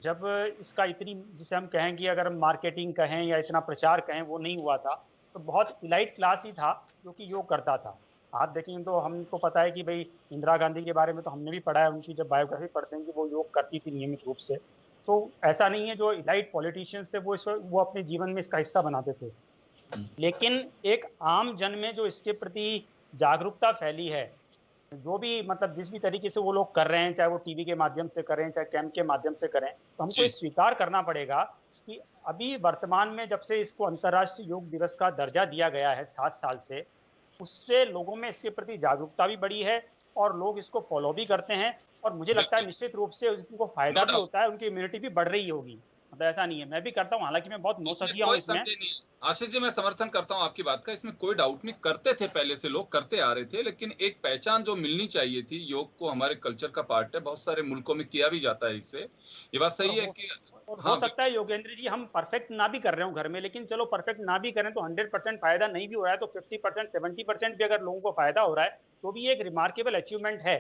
जब इसका इतनी, जिसे हम कहें कि अगर मार्केटिंग कहें या इतना प्रचार कहें, वो नहीं हुआ था, तो बहुत इलाइट क्लास ही था जो कि योग करता था। आप देखेंगे तो हमको पता है कि भाई इंदिरा गांधी के बारे में तो हमने भी पढ़ा है, उनकी जब बायोग्राफी पढ़ते हैं कि वो योग करती थी नियमित रूप से। तो ऐसा नहीं है जो इलाइट पॉलिटिशियंस थे वो अपने जीवन में इसका हिस्सा बनाते थे, लेकिन एक आम जन में जो इसके प्रति जागरूकता फैली है, जो भी मतलब जिस भी तरीके से वो लोग कर रहे हैं, चाहे वो टीवी के माध्यम से करें, चाहे कैंप के माध्यम से करें, तो हमको ये स्वीकार करना पड़ेगा कि अभी वर्तमान में जब से इसको अंतर्राष्ट्रीय योग दिवस का दर्जा दिया गया है 7 साल से, उससे लोगों में इसके प्रति जागरूकता भी बढ़ी है और लोग इसको फॉलो भी करते हैं, और मुझे लगता है निश्चित रूप से उनको फायदा भी होता है, उनकी इम्यूनिटी भी बढ़ रही होगी। मतलब ऐसा नहीं है, मैं भी करता हूँ, हालांकि मैं बहुत नौसदिया हूँ इसमें। आशीष जी, मैं समर्थन करता हूँ आपकी बात का, इसमें कोई डाउट नहीं, करते थे पहले से लोग करते आ रहे थे, लेकिन एक पहचान जो मिलनी चाहिए थी, योग को हमारे कल्चर का पार्ट है, बहुत सारे मुल्कों में किया भी जाता है इससे, ये बात सही है कि हो सकता है योगेंद्र जी हम परफेक्ट ना भी कर रहे हो घर में, लेकिन चलो परफेक्ट ना भी करें तो 100% फायदा नहीं भी हो रहा है तो 50% 70% भी अगर लोगों को फायदा हो रहा है तो भी एक रिमार्केबल अचीवमेंट है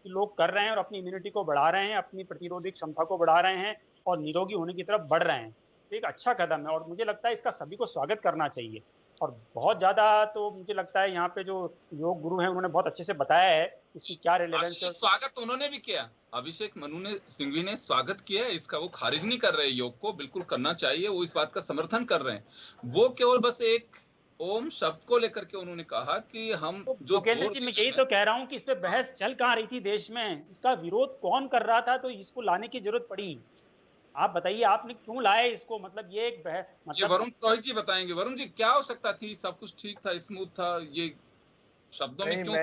कि लोग कर रहे हैं और अपनी इम्यूनिटी को बढ़ा रहे हैं, अपनी प्रतिरोधक क्षमता को बढ़ा रहे हैं और निरोगी होने की तरफ बढ़ रहे हैं। तो एक अच्छा कदम है और मुझे लगता है इसका सभी को स्वागत करना चाहिए। और बहुत ज़्यादा तो मुझे लगता है यहाँ पे जो योग गुरु हैं उन्होंने बहुत अच्छे से बताया है इसकी क्या रिलेवेंस है। स्वागत उन्होंने भी किया, अभिषेक मनु सिंघवी ने स्वागत किया है इसका, वो खारिज नहीं कर रहे योग को, बिल्कुल करना चाहिए, वो इस बात का समर्थन कर रहे हैं। वो केवल बस एक ओम शब्द को लेकर के उन्होंने कहा कि हम जो योगेंद्र जी, मैं यही तो कह रहा हूँ कि इस पे बहस चल कहाँ रही थी देश में, इसका विरोध कौन कर रहा था, तो इसको लाने की जरूरत पड़ी। आप बताइए आपने क्यों लाया इसको, मतलब ये एक ये मतलब वरुण पुरोहित जी बताएंगे। वरुण जी, क्या आवश्यकता थी? सब कुछ ठीक था, स्मूथ था, ये शब्दों में क्यों?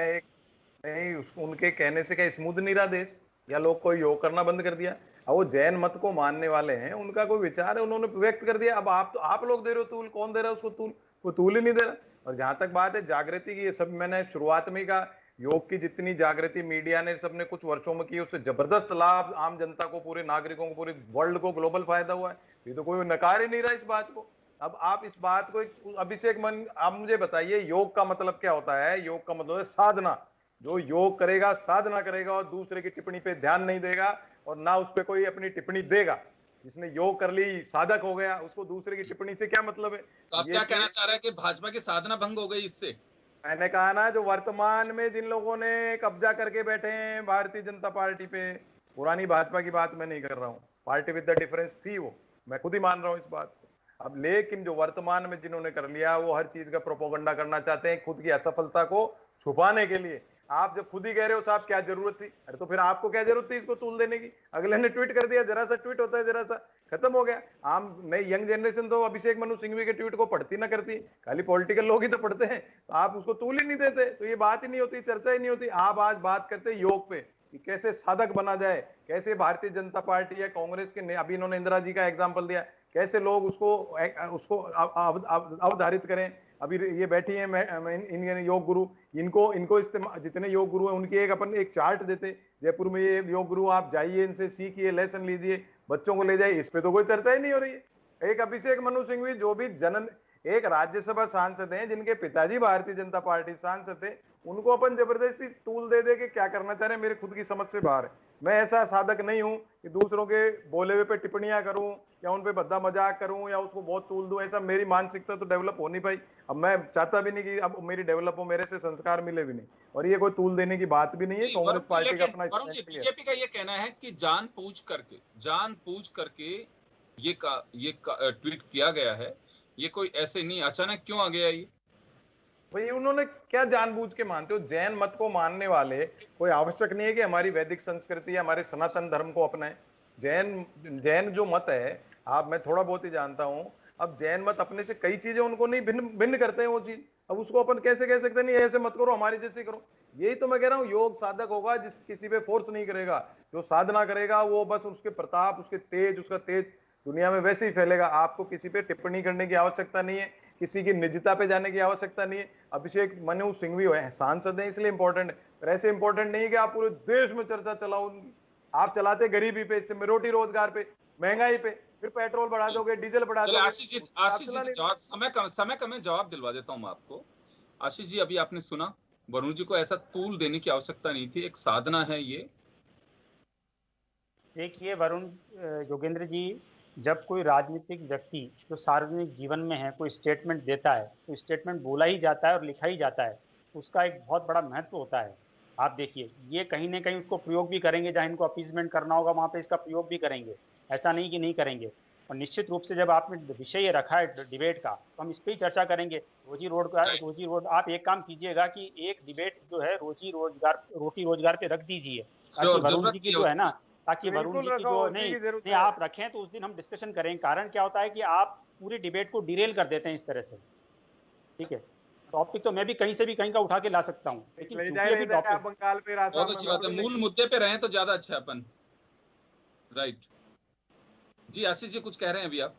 नहीं, उसको उनके कहने से क्या स्मूथ नहीं रहा देश, या लोग कोई योग करना बंद कर दिया? अब वो जैन मत को मानने वाले हैं, उनका कोई विचार है, उन्होंने व्यक्त कर दिया। अब आप लोग दे रहे हो तूल, कौन दे रहा है उसको तूल? वो तूल ही नहीं दे रहा। और जहां तक बात है जागृति की, ये सब मैंने शुरुआत में ही कहा, योग की जितनी जागृति मीडिया ने सबने कुछ वर्षों में की, उससे जबरदस्त लाभ आम जनता को, पूरे नागरिकों को, पूरे वर्ल्ड को ग्लोबल फायदा हुआ है। ये तो कोई नकार ही नहीं रहा इस बात को। अब आप इस बात को अभिषेक मन, आप मुझे बताइए योग का मतलब क्या होता है? योग का मतलब है साधना। जो योग करेगा, साधना करेगा और दूसरे की टिप्पणी पे ध्यान नहीं देगा और ना उस पे कोई अपनी टिप्पणी देगा, जिसने योग कर ली साधक हो गया, उसको दूसरे की टिप्पणी से क्या मतलब है? तो आप क्या कहना चाह रहे हैं कि भाजपा की साधना भंग हो गई इससे? मैंने कहा ना, जो वर्तमान में जिन लोगों ने कब्जा करके बैठे हैं भारतीय जनता पार्टी पे, पुरानी भाजपा की बात मैं नहीं कर रहा हूँ, पार्टी विद द डिफरेंस थी वो, मैं खुद ही मान रहा हूँ इस बात को। अब लेकिन जो वर्तमान में जिन्होंने कर लिया, वो हर चीज का प्रोपोगंडा करना चाहते हैं खुद की असफलता को छुपाने के लिए। आप जब खुद ही कह रहे हो साहब क्या जरूरत थी, अरे तो फिर आपको क्या जरूरत थी इसको तूल देने की? अगले ने ट्वीट कर दिया, जरा सा ट्वीट होता है, जरा सा खत्म हो गया। आम नई यंग जनरेशन तो अभिषेक मनु सिंघवी के ट्वीट को पढ़ती ना करती, खाली पॉलिटिकल लोग ही तो पढ़ते हैं, तो आप उसको तूल ही नहीं देते, तो ये बात ही नहीं होती, चर्चा ही नहीं होती। आप आज बात करते योग पे कि कैसे साधक बना जाए, कैसे भारतीय जनता पार्टी या कांग्रेस के, अभी इन्होंने इंदिरा जी का एग्जाम्पल दिया, कैसे लोग उसको अवधारित करें। अभी ये बैठी है इन योग गुरु, इनको जितने योग गुरु हैं उनकी एक चार्ट देते, जयपुर में ये योग गुरु, आप जाइए इनसे सीखिए, लेसन लीजिए, बच्चों को ले जाइए, इस पे तो कोई चर्चा ही नहीं हो रही है। एक अभिषेक मनु सिंघवी जो भी एक राज्यसभा सांसद हैं, जिनके पिताजी भारतीय जनता पार्टी सांसद थे, उनको अपन जबरदस्ती तूल दे के क्या करना चाह रहे हैं, मेरे खुद की समझ से बाहर है। मैं ऐसा साधक नहीं हूं कि दूसरों के बोले हुए पे टिप्पणियां करूं या उन पे भद्दा मजाक करूं या उसको बहुत तूल दूं, ऐसा मेरी मानसिकता तो डेवलप हो नहीं पाई। अब मैं चाहता भी नहीं कि अब मेरी डेवलप हो, मेरे से संस्कार मिले भी नहीं, और ये कोई तूल देने की बात भी नहीं है। कांग्रेस पार्टी का अपना बीजेपी का ये कहना है कि जानबूझ करके ये ट्वीट किया गया है, ये कोई ऐसे नहीं अचानक क्यों आ गया ये? भाई उन्होंने क्या जानबूझ के मानते हो? जैन मत को मानने वाले कोई आवश्यक नहीं है कि हमारी वैदिक संस्कृति या हमारे सनातन धर्म को अपनाएं। जैन जो मत है, मैं थोड़ा बहुत ही जानता हूं, अब जैन मत अपने से कई चीजें उनको नहीं भिन्न करते हैं वो चीज, अब उसको अपन कैसे कह सकते नहीं ऐसे मत करो, हमारी जैसे करो। यही तो मैं कह रहा हूँ, योग साधक होगा जिस किसी पे फोर्स नहीं करेगा, जो साधना करेगा वो बस उसके प्रताप, उसका तेज दुनिया में वैसे ही फैलेगा। आपको किसी पे टिप्पणी करने की आवश्यकता नहीं है, किसी की निजता पे जाने की आवश्यकता नहीं है। अभिषेक मनु सिंघवी है, सांसद है इसलिए इंपॉर्टेंट है, पर ऐसे इंपॉर्टेंट नहीं है कि आप पूरे देश में चर्चा चलाओ। आप चलाते गरीबी पे, रोटी रोजगार पे, महंगाई पे, फिर पेट्रोल बढ़ा दोगे, डीजल बढ़ा दोगे। आशीष जी समय कम है, जवाब दिलवा देता हूं मैं आपको। आशीष जी, अभी आपने सुना, वरुण जी को ऐसा तूल देने की आवश्यकता नहीं थी, एक साधना है ये। देखिए वरुण, योगेंद्र जी, जब कोई राजनीतिक व्यक्ति जो सार्वजनिक जीवन में है कोई स्टेटमेंट देता है, तो स्टेटमेंट बोला ही जाता है और लिखा ही जाता है, उसका एक बहुत बड़ा महत्व होता है। आप देखिए, ये कहीं ना कहीं उसको प्रयोग भी करेंगे, जहाँ इनको अपीजमेंट करना होगा वहाँ पे इसका प्रयोग भी करेंगे, ऐसा नहीं कि नहीं करेंगे। और निश्चित रूप से जब आपने विषय ये रखा है डिबेट का, तो हम इस पर ही चर्चा करेंगे। रोजी रोड आप एक काम कीजिएगा कि एक डिबेट जो है रोटी रोजगार पे रख दीजिए, ताकि वरुण जी की जो है ना, ताकि वरुण जी की जो नहीं आप रखें, तो उस दिन हम डिस्कशन करेंगे। कारण क्या होता है कि आप पूरी डिबेट को डिरेल कर देते हैं इस तरह से, ठीक है। टॉपिक तो मैं भी कहीं से भी कहीं का उठा के ला सकता हूँ, लेकिन बहुत अच्छी बात है, मूल मुद्दे पे रहें तो ज्यादा अच्छा है अपन। राइट जी, आशीष जी कुछ कह रहे हैं अभी आप?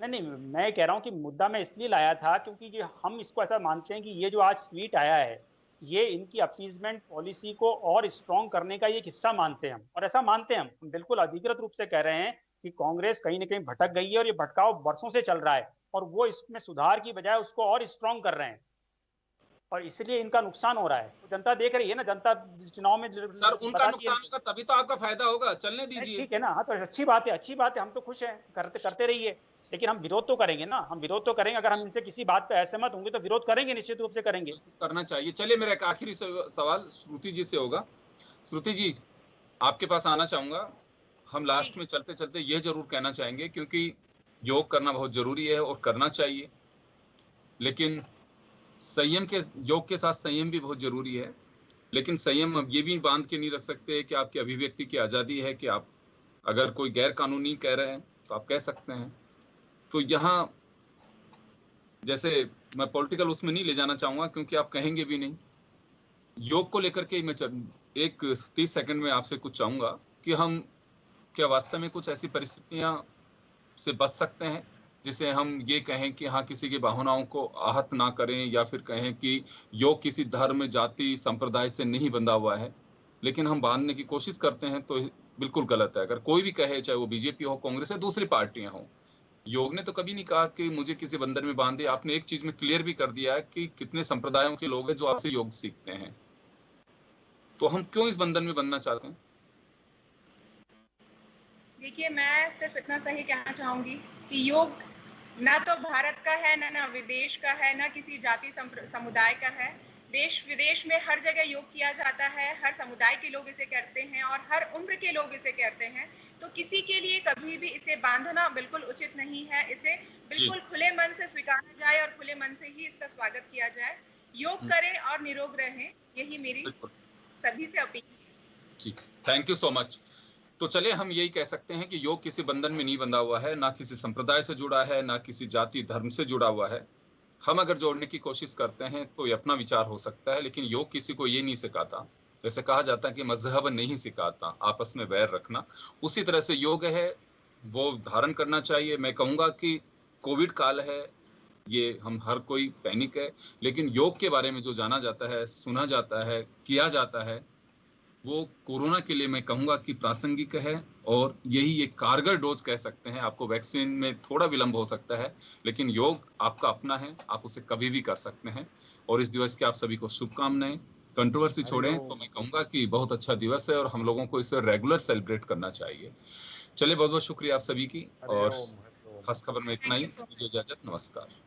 नहीं, मैं कह रहा हूँ कि मुद्दा मैं इसलिए लाया था क्योंकि हम इसको ऐसा मानते हैं कि ये जो आज ट्वीट आया है, ये इनकी अपीजमेंट पॉलिसी को और स्ट्रॉन्ग करने का ये हिस्सा मानते हैं हम, और ऐसा मानते हैं हम बिल्कुल अधिकृत रूप से कह रहे हैं कि कांग्रेस कहीं ना कहीं भटक गई है और ये भटकाव बरसों से चल रहा है, और वो इसमें सुधार की बजाय उसको और स्ट्रॉन्ग कर रहे हैं, और इसलिए इनका नुकसान हो रहा है। तो जनता देख रही है ना, जनता चुनाव में सर उनका नुकसान होगा तभी तो आपका फायदा होगा, चलने दीजिए। ठीक है ना, हाँ, तो अच्छी बात है, हम तो खुश हैं, करते रहिए, लेकिन हम विरोध तो करेंगे ना, हम विरोध तो करेंगे। अगर हम इनसे किसी बात पे असहमत होंगे तो विरोध करेंगे, निश्चित रूप से करेंगे, करना चाहिए। चलिए, मेरा एक आखिरी सवाल श्रुति जी से होगा। श्रुति जी, आपके पास आना चाहूंगा। हम लास्ट में चलते चलते ये जरूर कहना चाहेंगे, क्योंकि योग करना बहुत जरूरी है और करना चाहिए, लेकिन संयम के योग के साथ संयम भी बहुत जरूरी है। लेकिन संयम अब ये भी बांध के नहीं रख सकते कि आपकी अभिव्यक्ति की आजादी है कि आप अगर कोई गैर कानूनी कह रहे हैं तो आप कह सकते हैं। तो यहाँ जैसे मैं पॉलिटिकल उसमें नहीं ले जाना चाहूंगा क्योंकि आप कहेंगे भी नहीं। योग को लेकर के मैं 30 सेकंड में आपसे कुछ चाहूंगा कि हम क्या वास्तव में कुछ ऐसी परिस्थितियां से बच सकते हैं जिसे हम ये कहें कि हाँ किसी की भावनाओं को आहत ना करें, या फिर कहें कि योग किसी धर्म, जाति, संप्रदाय से नहीं बंधा हुआ है, लेकिन हम बांधने की कोशिश करते हैं तो बिल्कुल गलत है। अगर कोई भी कहे, चाहे वो बीजेपी हो, कांग्रेस है, दूसरी पार्टियां हो, योग ने तो कभी नहीं कहा कि मुझे किसी बंधन में बांध दिया। आपने एक चीज में क्लियर भी कर दिया है कि कितने संप्रदायों के लोग हैं जो आपसे योग सीखते हैं, तो हम क्यों इस बंधन में बंधना चाहते हैं? देखिए, मैं सिर्फ इतना सही कहना चाहूंगी कि योग ना तो भारत का है, ना विदेश का है, ना किसी जाति समुदाय का है। देश विदेश में हर जगह योग किया जाता है, हर समुदाय के लोग इसे करते हैं और हर उम्र के लोग इसे करते हैं। तो किसी के लिए कभी भी इसे बांधना बिल्कुल उचित नहीं है। इसे बिल्कुल खुले मन से स्वीकारा जाए और खुले मन से ही इसका स्वागत किया जाए। योग करें और निरोग रहें, यही मेरी सभी से अपील है। जी, थैंक यू सो मच। तो चलिए हम यही कह सकते हैं कि योग किसी बंधन में नहीं बंधा हुआ है, ना किसी संप्रदाय से जुड़ा है, ना किसी जाति धर्म से जुड़ा हुआ है। हम अगर जोड़ने की कोशिश करते हैं तो ये अपना विचार हो सकता है, लेकिन योग किसी को ये नहीं सिखाता। जैसे कहा जाता है कि मजहब नहीं सिखाता आपस में वैर रखना, उसी तरह से योग है वो धारण करना चाहिए। मैं कहूँगा कि कोविड काल है, ये हम हर कोई पैनिक है, लेकिन योग के बारे में जो जाना जाता है, सुना जाता है, किया जाता है, वो कोरोना के लिए मैं कहूँगा कि प्रासंगिक है और यही एक कारगर डोज कह सकते हैं। आपको वैक्सीन में थोड़ा विलंब हो सकता है, लेकिन योग आपका अपना है, आप उसे कभी भी कर सकते हैं। और इस दिवस की आप सभी को शुभकामनाएं। कंट्रोवर्सी छोड़ें तो मैं कहूँगा कि बहुत अच्छा दिवस है और हम लोगों को इसे रेगुलर सेलिब्रेट करना चाहिए। चलिए, बहुत बहुत शुक्रिया आप सभी की, और खास खबर में इतना ही। दीजिए इजाजत, नमस्कार।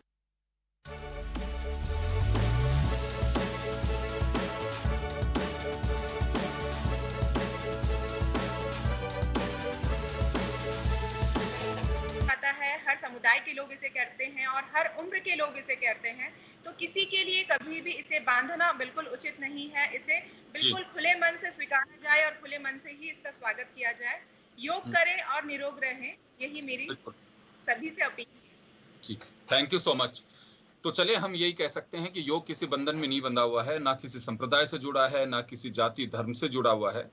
हर समुदाय के लोग इसे करते हैं और हर उम्र के लोग इसे करते हैं। तो किसी के लिए कभी भी इसे बांधना बिल्कुल उचित नहीं है। इसे बिल्कुल खुले मन से स्वीकारा जाए और खुले मन से ही इसका स्वागत किया जाए। योग करें और निरोग रहें, यही मेरी सभी से अपील है। जी, थैंक यू सो मच। तो चलिए हम यही कह सकते हैं कि योग किसी बंधन में नहीं बंधा हुआ है, ना किसी संप्रदाय से जुड़ा है, ना किसी जाति धर्म से जुड़ा हुआ है।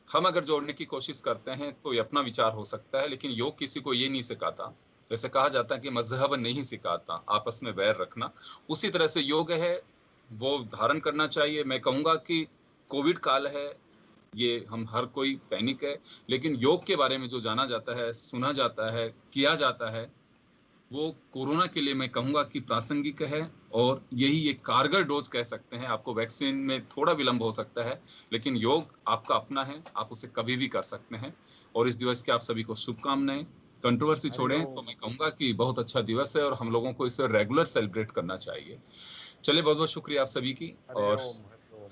हम अगर जोड़ने की कोशिश करते हैं तो ये अपना विचार हो सकता है, लेकिन योग किसी को ये नहीं सिखाता। जैसे कहा जाता है कि मजहब नहीं सिखाता आपस में वैर रखना, उसी तरह से योग है वो धारण करना चाहिए। मैं कहूँगा कि कोविड काल है, ये हम हर कोई पैनिक है, लेकिन योग के बारे में जो जाना जाता है, सुना जाता है, किया जाता है, वो कोरोना के लिए मैं कहूँगा कि प्रासंगिक है और यही एक कारगर डोज कह सकते हैं। आपको वैक्सीन में थोड़ा विलंब हो सकता है, लेकिन योग आपका अपना है, आप उसे कभी भी कर सकते हैं। और इस दिवस की आप सभी को शुभकामनाएं। कंट्रोवर्सी छोड़ें तो मैं कहूँगा कि बहुत अच्छा दिवस है और हम लोगों को इसे रेगुलर सेलिब्रेट करना चाहिए। चलिए, बहुत बहुत शुक्रिया आप सभी की, और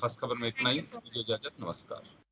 खास खबर में इतना ही। दीजिए इजाजत, नमस्कार।